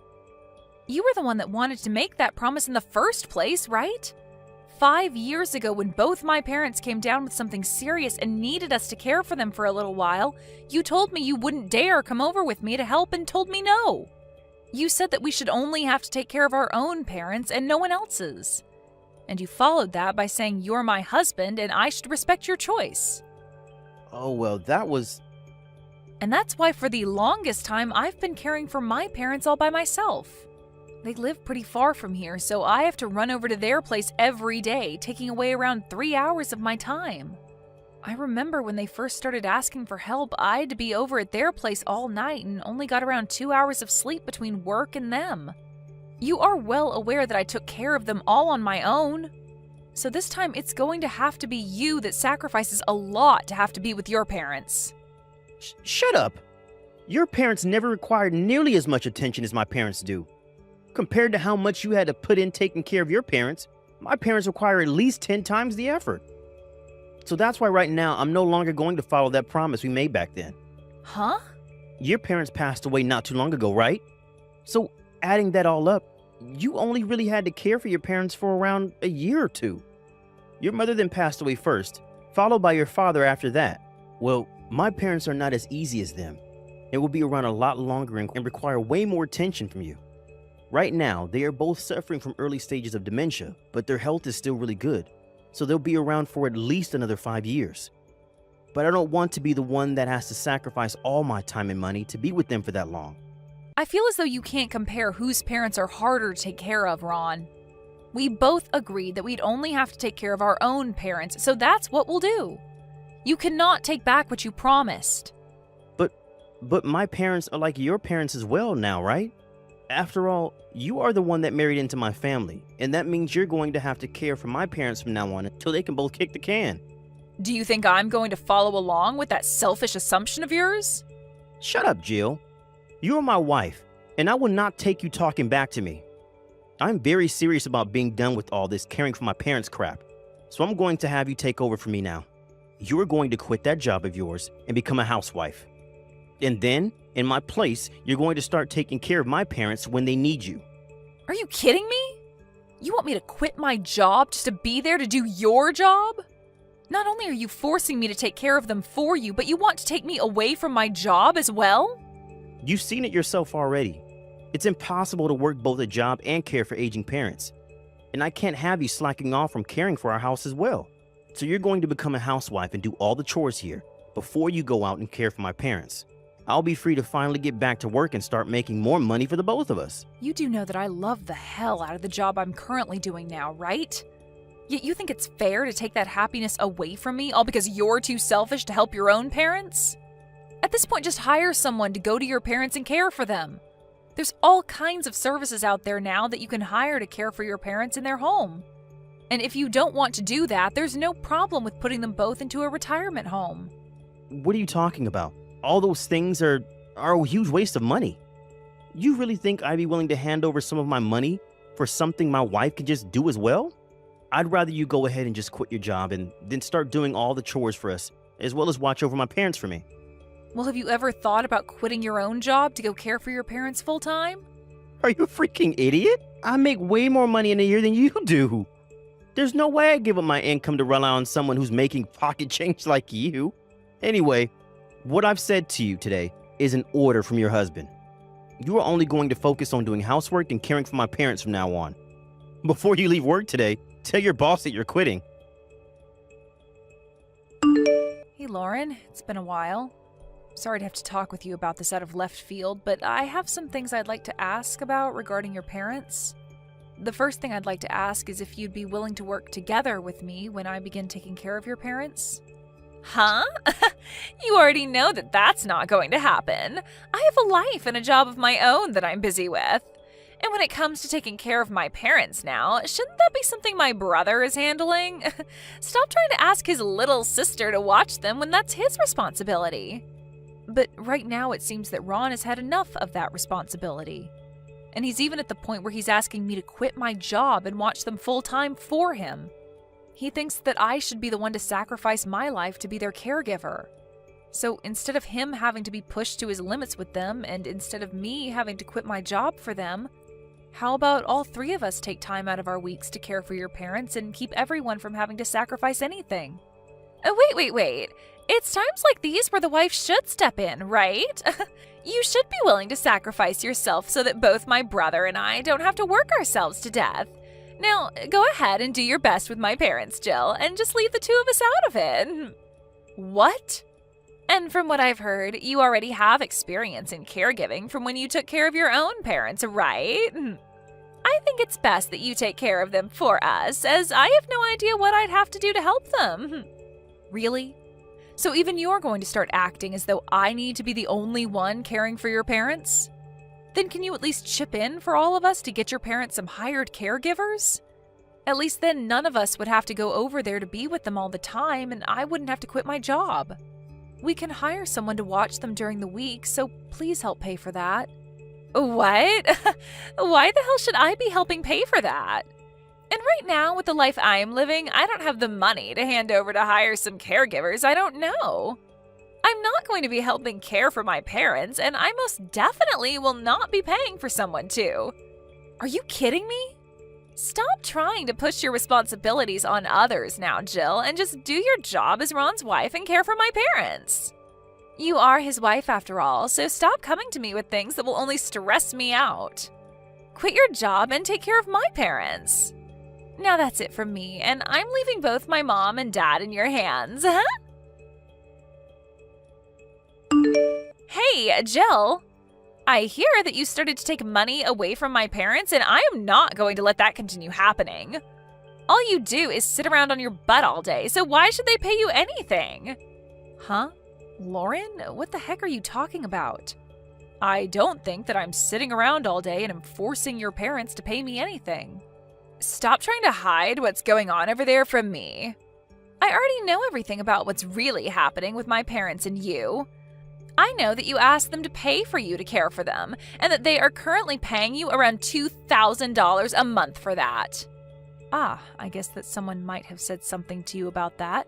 You were the one that wanted to make that promise in the first place, right? 5 years ago, when both my parents came down with something serious and needed us to care for them for a little while, you told me you wouldn't dare come over with me to help and told me no. You said that we should only have to take care of our own parents and no one else's. And you followed that by saying you're my husband and I should respect your choice. Oh, well, that was... And that's why for the longest time I've been caring for my parents all by myself. They live pretty far from here, so I have to run over to their place every day, taking away around 3 hours of my time. I remember when they first started asking for help, I had to be over at their place all night and only got around 2 hours of sleep between work and them. You are well aware that I took care of them all on my own. So this time it's going to have to be you that sacrifices a lot to have to be with your parents. Shut up! Your parents never required nearly as much attention as my parents do. Compared to how much you had to put in taking care of your parents, my parents require at least 10 times the effort. So that's why right now I'm no longer going to follow that promise we made back then. Huh? Your parents passed away not too long ago, right? So adding that all up, you only really had to care for your parents for around a year or two. Your mother then passed away first, followed by your father after that. Well, my parents are not as easy as them. It will be around a lot longer and require way more attention from you. Right now, they are both suffering from early stages of dementia, but their health is still really good, so they'll be around for at least another 5 years. But I don't want to be the one that has to sacrifice all my time and money to be with them for that long. I feel as though you can't compare whose parents are harder to take care of, Ron. We both agreed that we'd only have to take care of our own parents, so that's what we'll do. You cannot take back what you promised. But my parents are like your parents as well now, right? After all, you are the one that married into my family, and that means you're going to have to care for my parents from now on until they can both kick the can. Do you think I'm going to follow along with that selfish assumption of yours? Shut up, Jill. You are my wife, and I will not take you talking back to me. I'm very serious about being done with all this caring for my parents crap, so I'm going to have you take over for me now. You are going to quit that job of yours and become a housewife. And then, in my place, you're going to start taking care of my parents when they need you. Are you kidding me? You want me to quit my job just to be there to do your job? Not only are you forcing me to take care of them for you, but you want to take me away from my job as well? You've seen it yourself already. It's impossible to work both a job and care for aging parents. And I can't have you slacking off from caring for our house as well. So you're going to become a housewife and do all the chores here before you go out and care for my parents. I'll be free to finally get back to work and start making more money for the both of us. You do know that I love the hell out of the job I'm currently doing now, right? Yet you think it's fair to take that happiness away from me all because you're too selfish to help your own parents? At this point, just hire someone to go to your parents and care for them. There's all kinds of services out there now that you can hire to care for your parents in their home. And if you don't want to do that, there's no problem with putting them both into a retirement home. What are you talking about? All those things are a huge waste of money. You really think I'd be willing to hand over some of my money for something my wife could just do as well? I'd rather you go ahead and just quit your job and then start doing all the chores for us, as well as watch over my parents for me. Well, have you ever thought about quitting your own job to go care for your parents full time? Are you a freaking idiot? I make way more money in a year than you do. There's no way I'd give up my income to rely on someone who's making pocket change like you. Anyway, what I've said to you today is an order from your husband. You are only going to focus on doing housework and caring for my parents from now on. Before you leave work today, tell your boss that you're quitting. Hey, Lauren, it's been a while. Sorry to have to talk with you about this out of left field, but I have some things I'd like to ask about regarding your parents. The first thing I'd like to ask is if you'd be willing to work together with me when I begin taking care of your parents. Huh? You already know that that's not going to happen. I have a life and a job of my own that I'm busy with. And when it comes to taking care of my parents now, shouldn't that be something my brother is handling? Stop trying to ask his little sister to watch them when that's his responsibility. But right now it seems that Ron has had enough of that responsibility. And he's even at the point where he's asking me to quit my job and watch them full-time for him. He thinks that I should be the one to sacrifice my life to be their caregiver. So instead of him having to be pushed to his limits with them, and instead of me having to quit my job for them, how about all three of us take time out of our weeks to care for your parents and keep everyone from having to sacrifice anything? Oh, wait. It's times like these where the wife should step in, right? You should be willing to sacrifice yourself so that both my brother and I don't have to work ourselves to death. Now, go ahead and do your best with my parents, Jill, and just leave the two of us out of it. What? And from what I've heard, you already have experience in caregiving from when you took care of your own parents, right? I think it's best that you take care of them for us, as I have no idea what I'd have to do to help them. Really? So even you're going to start acting as though I need to be the only one caring for your parents? Then can you at least chip in for all of us to get your parents some hired caregivers? At least then none of us would have to go over there to be with them all the time, and I wouldn't have to quit my job. We can hire someone to watch them during the week, so please help pay for that. What? Why the hell should I be helping pay for that? And right now, with the life I am living, I don't have the money to hand over to hire some caregivers I don't know. I'm not going to be helping care for my parents, and I most definitely will not be paying for someone to. Are you kidding me? Stop trying to push your responsibilities on others now, Jill, and just do your job as Ron's wife and care for my parents. You are his wife after all, so stop coming to me with things that will only stress me out. Quit your job and take care of my parents. Now that's it from me, and I'm leaving both my mom and dad in your hands. Hey, Jill. I hear that you started to take money away from my parents, and I am not going to let that continue happening. All you do is sit around on your butt all day, so why should they pay you anything? Huh? Lauren, what the heck are you talking about? I don't think that I'm sitting around all day and am forcing your parents to pay me anything. Stop trying to hide what's going on over there from me. I already know everything about what's really happening with my parents and you. I know that you asked them to pay for you to care for them, and that they are currently paying you around $2,000 a month for that. Ah, I guess that someone might have said something to you about that.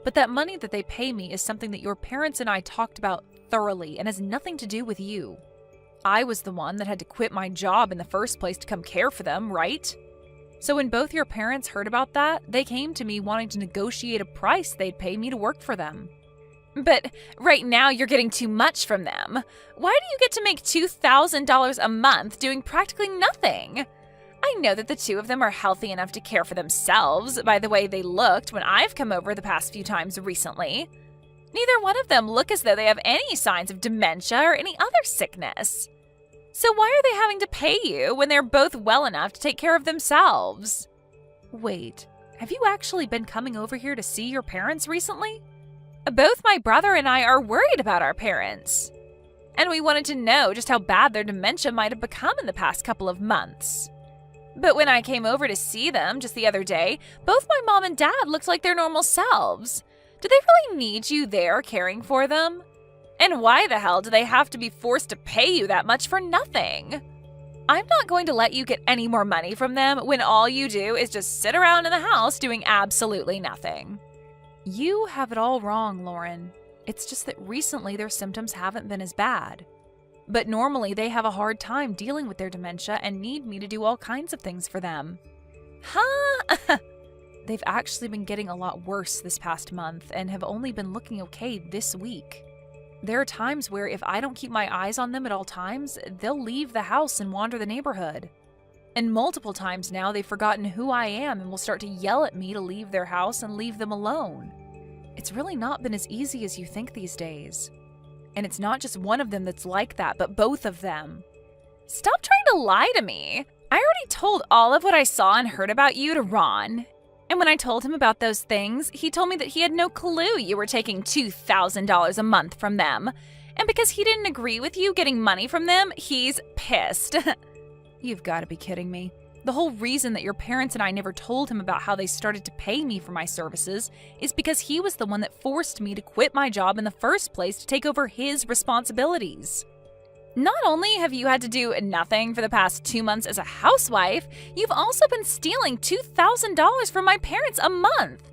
But that money that they pay me is something that your parents and I talked about thoroughly and has nothing to do with you. I was the one that had to quit my job in the first place to come care for them, right? So when both your parents heard about that, they came to me wanting to negotiate a price they'd pay me to work for them. But right now you're getting too much from them. Why do you get to make $2,000 a month doing practically nothing? I know that the two of them are healthy enough to care for themselves by the way they looked when I've come over the past few times recently. Neither one of them look as though they have any signs of dementia or any other sickness. So why are they having to pay you when they're both well enough to take care of themselves? Wait, have you actually been coming over here to see your parents recently? Both my brother and I are worried about our parents. And we wanted to know just how bad their dementia might have become in the past couple of months. But when I came over to see them just the other day, both my mom and dad looked like their normal selves. Do they really need you there caring for them? And why the hell do they have to be forced to pay you that much for nothing? I'm not going to let you get any more money from them when all you do is just sit around in the house doing absolutely nothing. You have it all wrong, Lauren. It's just that recently their symptoms haven't been as bad. But normally they have a hard time dealing with their dementia and need me to do all kinds of things for them. Huh? They've actually been getting a lot worse this past month and have only been looking okay this week. There are times where if I don't keep my eyes on them at all times, they'll leave the house and wander the neighborhood. And multiple times now they've forgotten who I am and will start to yell at me to leave their house and leave them alone. It's really not been as easy as you think these days. And it's not just one of them that's like that, but both of them. Stop trying to lie to me. I already told all of what I saw and heard about you to Ron. And when I told him about those things, he told me that he had no clue you were taking $2,000 a month from them. And because he didn't agree with you getting money from them, he's pissed. You've got to be kidding me. The whole reason that your parents and I never told him about how they started to pay me for my services is because he was the one that forced me to quit my job in the first place to take over his responsibilities. Not only have you had to do nothing for the past 2 months as a housewife, you've also been stealing $2,000 from my parents a month.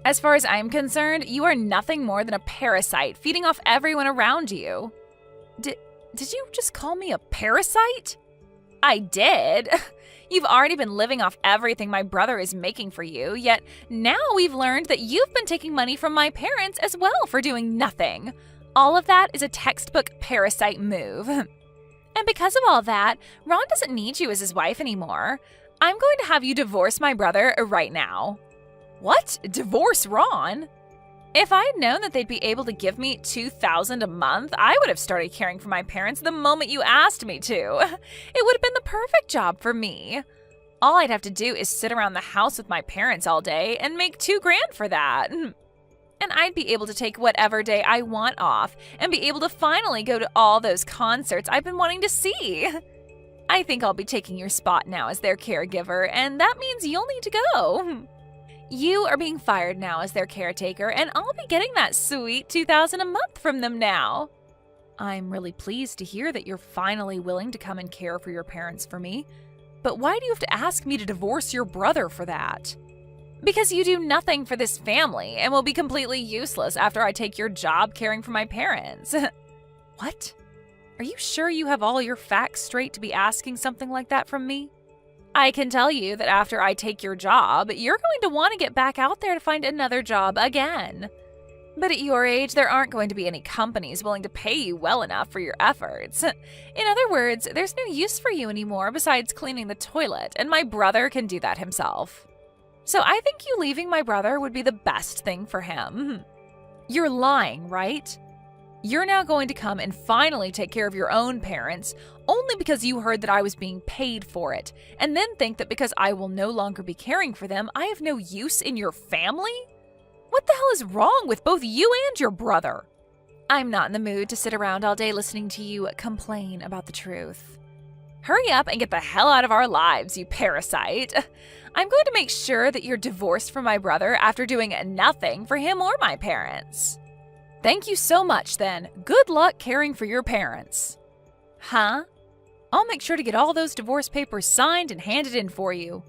As far as I'm concerned, you are nothing more than a parasite feeding off everyone around you. Did you just call me a parasite? I did. You've already been living off everything my brother is making for you, yet now we've learned that you've been taking money from my parents as well for doing nothing. All of that is a textbook parasite move. And because of all that, Ron doesn't need you as his wife anymore. I'm going to have you divorce my brother right now. What? Divorce Ron? If I had known that they'd be able to give me $2,000 a month, I would have started caring for my parents the moment you asked me to. It would have been the perfect job for me. All I'd have to do is sit around the house with my parents all day and make $2,000 for that. And I'd be able to take whatever day I want off and be able to finally go to all those concerts I've been wanting to see. I think I'll be taking your spot now as their caregiver, and that means you'll need to go. You are being fired now as their caretaker, and I'll be getting that sweet $2,000 a month from them now. I'm really pleased to hear that you're finally willing to come and care for your parents for me. But why do you have to ask me to divorce your brother for that? Because you do nothing for this family and will be completely useless after I take your job caring for my parents. What? Are you sure you have all your facts straight to be asking something like that from me? I can tell you that after I take your job, you're going to want to get back out there to find another job again. But at your age, there aren't going to be any companies willing to pay you well enough for your efforts. In other words, there's no use for you anymore besides cleaning the toilet, and my brother can do that himself. So I think you leaving my brother would be the best thing for him. You're lying, right? You're now going to come and finally take care of your own parents only because you heard that I was being paid for it, and then think that because I will no longer be caring for them, I have no use in your family? What the hell is wrong with both you and your brother? I'm not in the mood to sit around all day listening to you complain about the truth. Hurry up and get the hell out of our lives, you parasite. I'm going to make sure that you're divorced from my brother after doing nothing for him or my parents. Thank you so much, then. Good luck caring for your parents. Huh? I'll make sure to get all those divorce papers signed and handed in for you.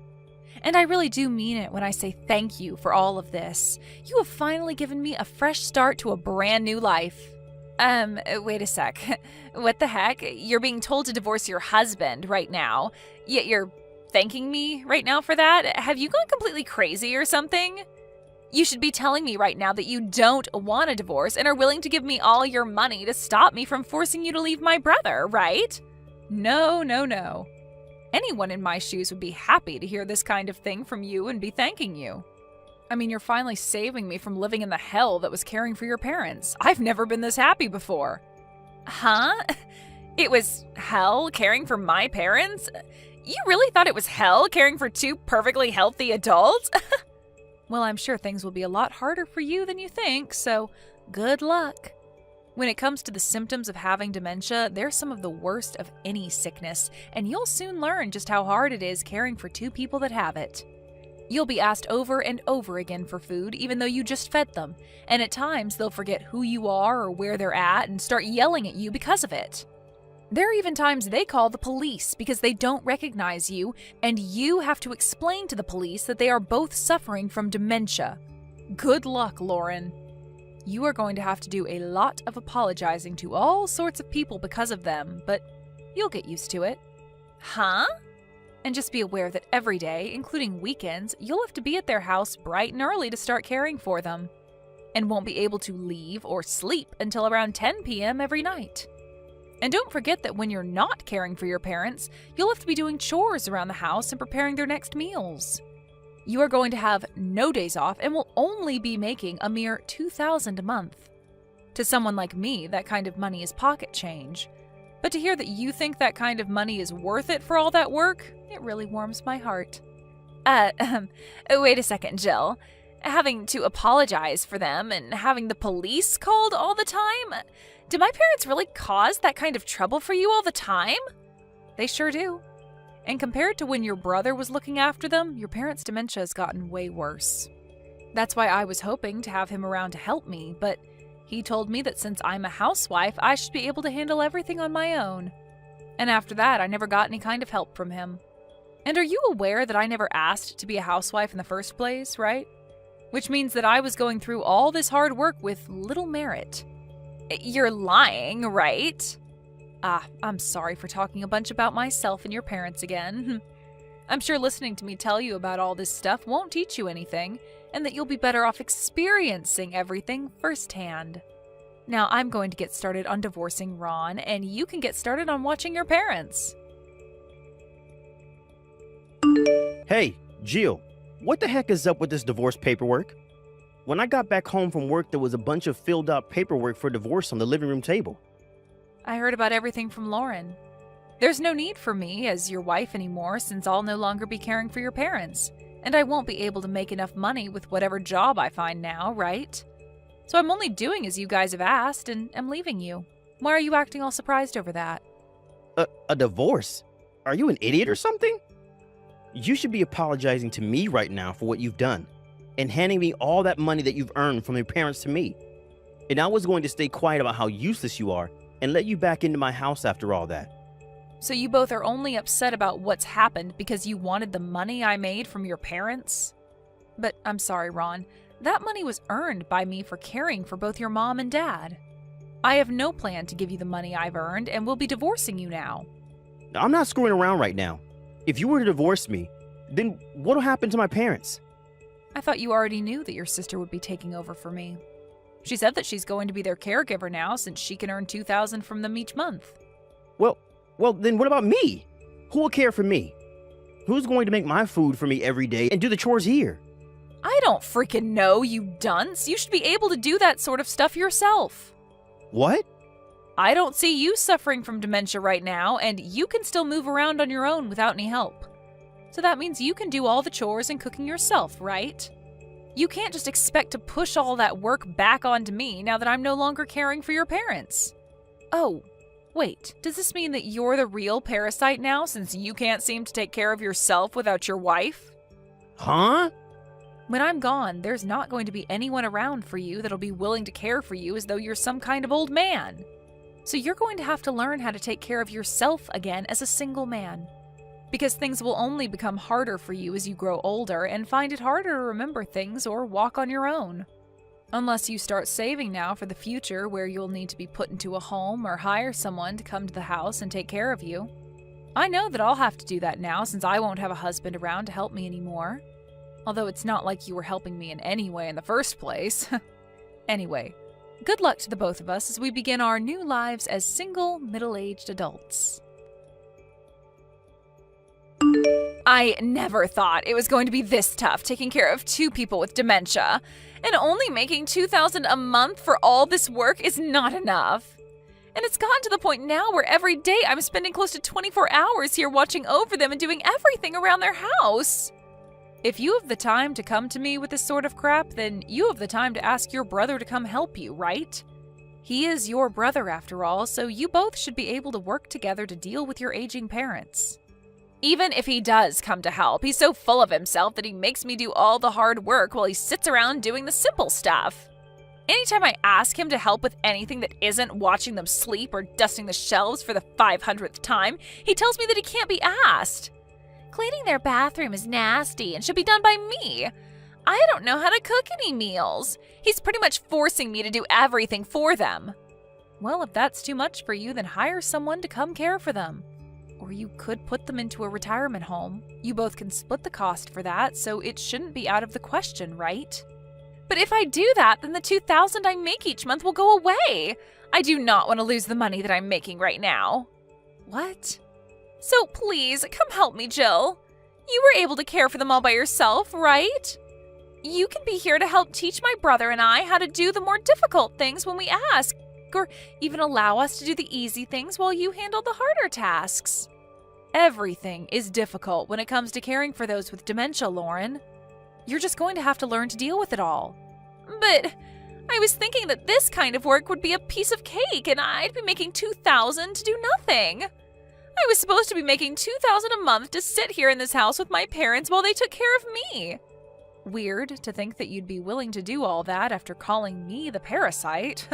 And I really do mean it when I say thank you for all of this. You have finally given me a fresh start to a brand new life. Wait a sec. What the heck? You're being told to divorce your husband right now, yet you're thanking me right now for that? Have you gone completely crazy or something? You should be telling me right now that you don't want a divorce and are willing to give me all your money to stop me from forcing you to leave my brother, right? No, no, no. Anyone in my shoes would be happy to hear this kind of thing from you and be thanking you. I mean, you're finally saving me from living in the hell that was caring for your parents. I've never been this happy before. Huh? It was hell caring for my parents? You really thought it was hell caring for two perfectly healthy adults? Well, I'm sure things will be a lot harder for you than you think, so good luck. When it comes to the symptoms of having dementia, they're some of the worst of any sickness, and you'll soon learn just how hard it is caring for two people that have it. You'll be asked over and over again for food, even though you just fed them, and at times they'll forget who you are or where they're at and start yelling at you because of it. There are even times they call the police because they don't recognize you, and you have to explain to the police that they are both suffering from dementia. Good luck, Lauren. You are going to have to do a lot of apologizing to all sorts of people because of them, but you'll get used to it. Huh? And just be aware that every day, including weekends, you'll have to be at their house bright and early to start caring for them, and won't be able to leave or sleep until around 10 p.m. every night. And don't forget that when you're not caring for your parents, you'll have to be doing chores around the house and preparing their next meals. You are going to have no days off and will only be making a mere $2,000 a month. To someone like me, that kind of money is pocket change. But to hear that you think that kind of money is worth it for all that work, it really warms my heart. Wait a second, Jill. Having to apologize for them and having the police called all the time? Do my parents really cause that kind of trouble for you all the time? They sure do. And compared to when your brother was looking after them, your parents' dementia has gotten way worse. That's why I was hoping to have him around to help me, but he told me that since I'm a housewife, I should be able to handle everything on my own. And after that, I never got any kind of help from him. And are you aware that I never asked to be a housewife in the first place, right? Which means that I was going through all this hard work with little merit. You're lying, right? I'm sorry for talking a bunch about myself and your parents again. I'm sure listening to me tell you about all this stuff won't teach you anything, and that you'll be better off experiencing everything firsthand. Now I'm going to get started on divorcing Ron, and you can get started on watching your parents. Hey, Jill, what the heck is up with this divorce paperwork? When I got back home from work, there was a bunch of filled out paperwork for divorce on the living room table. I heard about everything from Lauren. There's no need for me as your wife anymore since I'll no longer be caring for your parents, and I won't be able to make enough money with whatever job I find now, right? So I'm only doing as you guys have asked, and I'm leaving you. Why are you acting all surprised over that? A divorce? Are you an idiot or something? You should be apologizing to me right now for what you've done, and handing me all that money that you've earned from your parents to me. And I was going to stay quiet about how useless you are and let you back into my house after all that. So you both are only upset about what's happened because you wanted the money I made from your parents? But I'm sorry, Ron. That money was earned by me for caring for both your mom and dad. I have no plan to give you the money I've earned and will be divorcing you now. I'm not screwing around right now. If you were to divorce me, then what'll happen to my parents? I thought you already knew that your sister would be taking over for me. She said that she's going to be their caregiver now since she can earn $2,000 from them each month. Well, then what about me? Who will care for me? Who's going to make my food for me every day and do the chores here? I don't freaking know, you dunce. You should be able to do that sort of stuff yourself. What? I don't see you suffering from dementia right now, and you can still move around on your own without any help. So that means you can do all the chores and cooking yourself, right? You can't just expect to push all that work back onto me now that I'm no longer caring for your parents. Oh, wait, does this mean that you're the real parasite now since you can't seem to take care of yourself without your wife? Huh? When I'm gone, there's not going to be anyone around for you that'll be willing to care for you as though you're some kind of old man. So you're going to have to learn how to take care of yourself again as a single man. Because things will only become harder for you as you grow older and find it harder to remember things or walk on your own. Unless you start saving now for the future where you'll need to be put into a home or hire someone to come to the house and take care of you. I know that I'll have to do that now since I won't have a husband around to help me anymore. Although it's not like you were helping me in any way in the first place. Anyway, good luck to the both of us as we begin our new lives as single, middle-aged adults. I never thought it was going to be this tough taking care of 2 people with dementia, and only making $2,000 a month for all this work is not enough. And it's gotten to the point now where every day I'm spending close to 24 hours here watching over them and doing everything around their house. If you have the time to come to me with this sort of crap, then you have the time to ask your brother to come help you, right? He is your brother after all, so you both should be able to work together to deal with your aging parents. Even if he does come to help, he's so full of himself that he makes me do all the hard work while he sits around doing the simple stuff. Anytime I ask him to help with anything that isn't watching them sleep or dusting the shelves for the 500th time, he tells me that he can't be asked. Cleaning their bathroom is nasty and should be done by me. I don't know how to cook any meals. He's pretty much forcing me to do everything for them. Well, if that's too much for you, then hire someone to come care for them. Or you could put them into a retirement home. You both can split the cost for that, so it shouldn't be out of the question, right? But if I do that, then the $2,000 I make each month will go away. I do not want to lose the money that I'm making right now. What? So please, come help me, Jill. You were able to care for them all by yourself, right? You can be here to help teach my brother and I how to do the more difficult things when we ask, or even allow us to do the easy things while you handle the harder tasks. Everything is difficult when it comes to caring for those with dementia, Lauren. You're just going to have to learn to deal with it all. But I was thinking that this kind of work would be a piece of cake and I'd be making $2,000 to do nothing. I was supposed to be making $2,000 a month to sit here in this house with my parents while they took care of me. Weird to think that you'd be willing to do all that after calling me the parasite.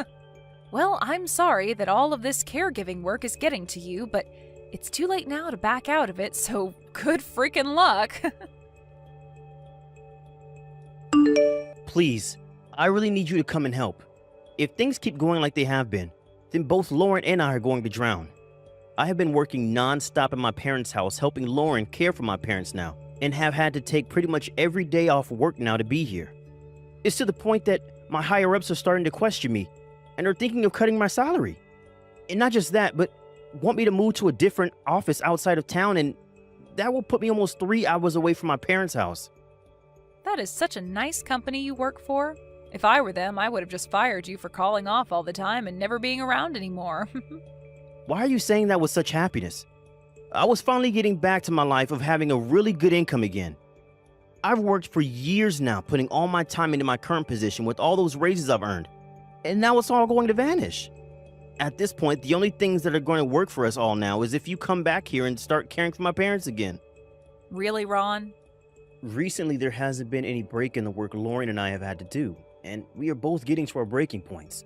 Well, I'm sorry that all of this caregiving work is getting to you, but it's too late now to back out of it, so good freaking luck. Please, I really need you to come and help. If things keep going like they have been, then both Lauren and I are going to drown. I have been working non-stop at my parents' house helping Lauren care for my parents now, and have had to take pretty much every day off work now to be here. It's to the point that my higher-ups are starting to question me, and are thinking of cutting my salary. And not just that, but want me to move to a different office outside of town, and that will put me almost 3 hours away from my parents' house. That is such a nice company you work for. If I were them, I would have just fired you for calling off all the time and never being around anymore. Why are you saying that with such happiness? I was finally getting back to my life of having a really good income again. I've worked for years now, putting all my time into my current position with all those raises I've earned. And now it's all going to vanish. At this point, the only things that are going to work for us all now is if you come back here and start caring for my parents again. Really, Ron? Recently, there hasn't been any break in the work Lauren and I have had to do, and we are both getting to our breaking points.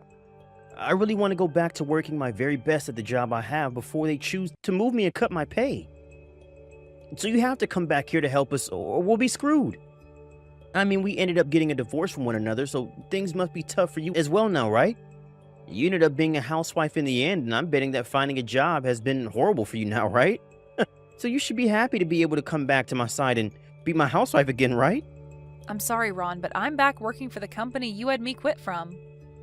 I really want to go back to working my very best at the job I have before they choose to move me and cut my pay. So you have to come back here to help us or we'll be screwed. I mean, we ended up getting a divorce from one another, so things must be tough for you as well now, right? You ended up being a housewife in the end, and I'm betting that finding a job has been horrible for you now, right? So you should be happy to be able to come back to my side and be my housewife again, right? I'm sorry, Ron, but I'm back working for the company you had me quit from.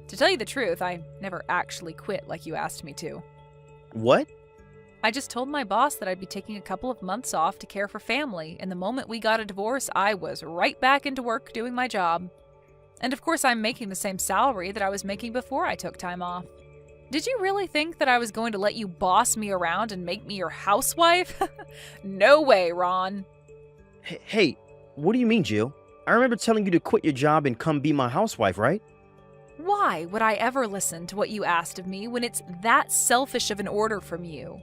To tell you the truth, I never actually quit like you asked me to. What? I just told my boss that I'd be taking a couple of months off to care for family, and the moment we got a divorce, I was right back into work doing my job. And of course, I'm making the same salary that I was making before I took time off. Did you really think that I was going to let you boss me around and make me your housewife? No way, Ron. Hey, what do you mean, Jill? I remember telling you to quit your job and come be my housewife, right? Why would I ever listen to what you asked of me when it's that selfish of an order from you?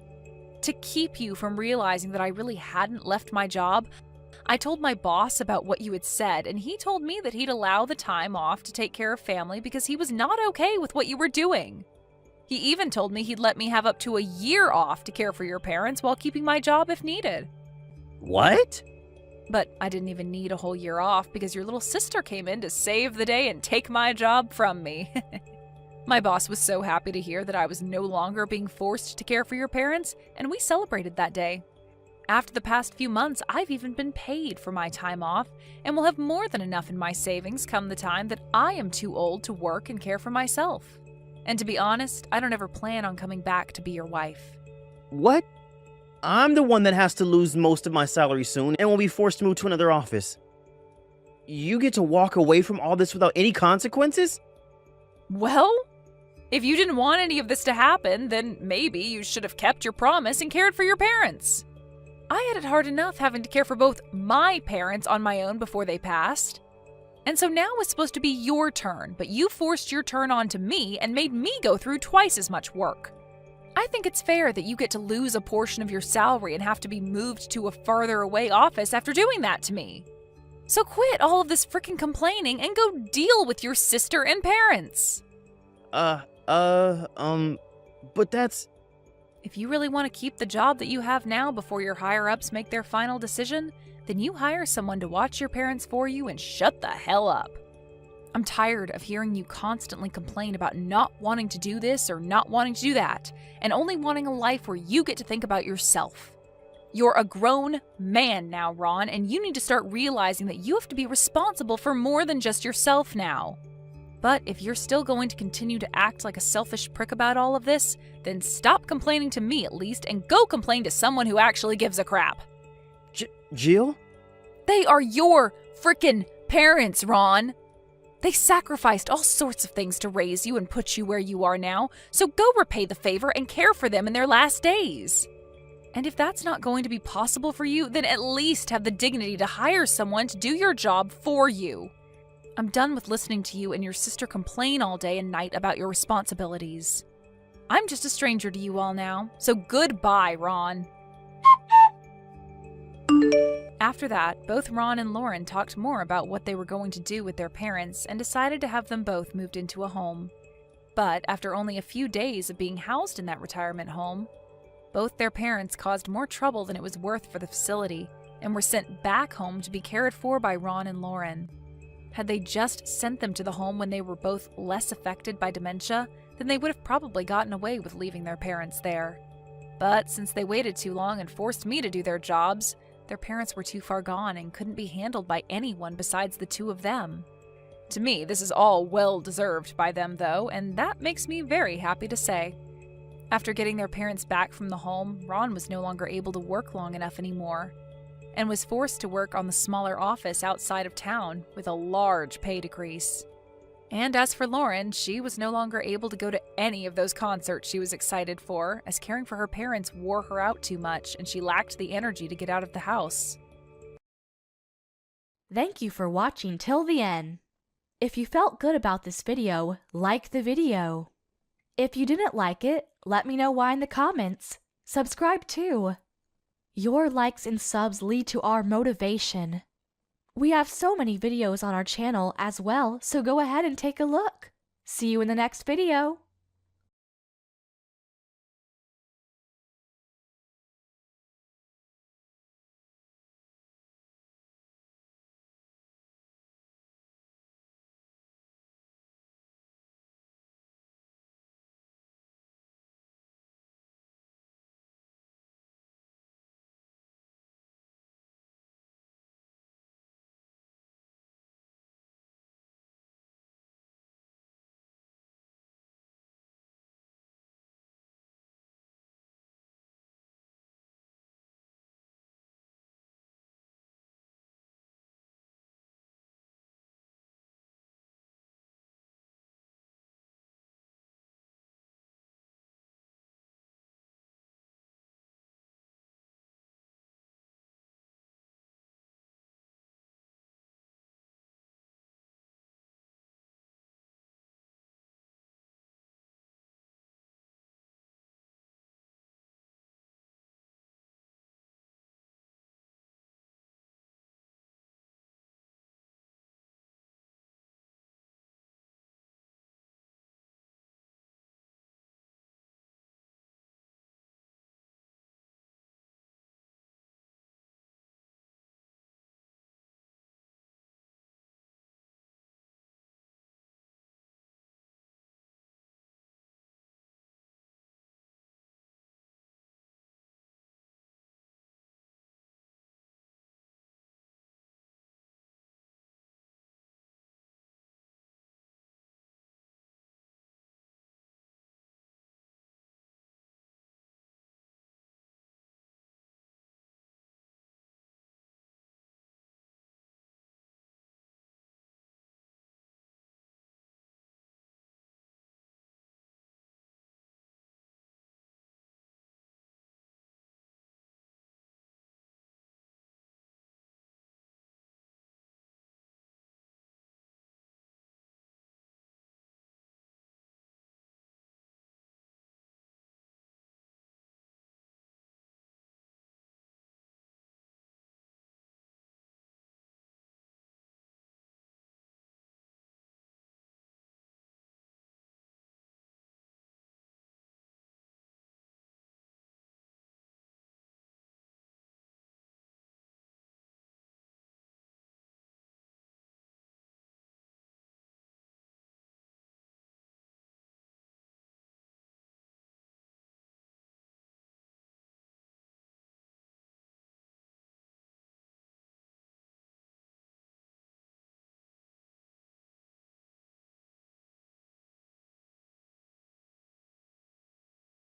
To keep you from realizing that I really hadn't left my job, I told my boss about what you had said, and he told me that he'd allow the time off to take care of family because he was not okay with what you were doing. He even told me he'd let me have up to a year off to care for your parents while keeping my job if needed. What? But I didn't even need a whole year off because your little sister came in to save the day and take my job from me. My boss was so happy to hear that I was no longer being forced to care for your parents, and we celebrated that day. After the past few months, I've even been paid for my time off and will have more than enough in my savings come the time that I am too old to work and care for myself. And to be honest, I don't ever plan on coming back to be your wife. What? I'm the one that has to lose most of my salary soon and will be forced to move to another office. You get to walk away from all this without any consequences? Well, if you didn't want any of this to happen, then maybe you should have kept your promise and cared for your parents. I had it hard enough having to care for both my parents on my own before they passed. And so now it's supposed to be your turn, but you forced your turn onto me and made me go through twice as much work. I think it's fair that you get to lose a portion of your salary and have to be moved to a farther away office after doing that to me. So quit all of this freaking complaining and go deal with your sister and parents. But that's... If you really want to keep the job that you have now before your higher-ups make their final decision, then you hire someone to watch your parents for you and shut the hell up. I'm tired of hearing you constantly complain about not wanting to do this or not wanting to do that, and only wanting a life where you get to think about yourself. You're a grown man now, Ron, and you need to start realizing that you have to be responsible for more than just yourself now. But if you're still going to continue to act like a selfish prick about all of this, then stop complaining to me at least and go complain to someone who actually gives a crap. Jill? They are your frickin' parents, Ron. They sacrificed all sorts of things to raise you and put you where you are now, so go repay the favor and care for them in their last days. And if that's not going to be possible for you, then at least have the dignity to hire someone to do your job for you. I'm done with listening to you and your sister complain all day and night about your responsibilities. I'm just a stranger to you all now, so goodbye, Ron. After that, both Ron and Lauren talked more about what they were going to do with their parents and decided to have them both moved into a home. But after only a few days of being housed in that retirement home, both their parents caused more trouble than it was worth for the facility and were sent back home to be cared for by Ron and Lauren. Had they just sent them to the home when they were both less affected by dementia, then they would have probably gotten away with leaving their parents there. But since they waited too long and forced me to do their jobs, their parents were too far gone and couldn't be handled by anyone besides the two of them. To me, this is all well-deserved by them, though, and that makes me very happy to say. After getting their parents back from the home, Ron was no longer able to work long enough anymore, and was forced to work on the smaller office outside of town with a large pay decrease. And as for Lauren, she was no longer able to go to any of those concerts she was excited for, as caring for her parents wore her out too much and she lacked the energy to get out of the house. Thank you for watching till the end. If you felt good about this video, like the video. If you didn't like it, let me know why in the comments. Subscribe too. Your likes and subs lead to our motivation. We have so many videos on our channel as well, so go ahead and take a look. See you in the next video.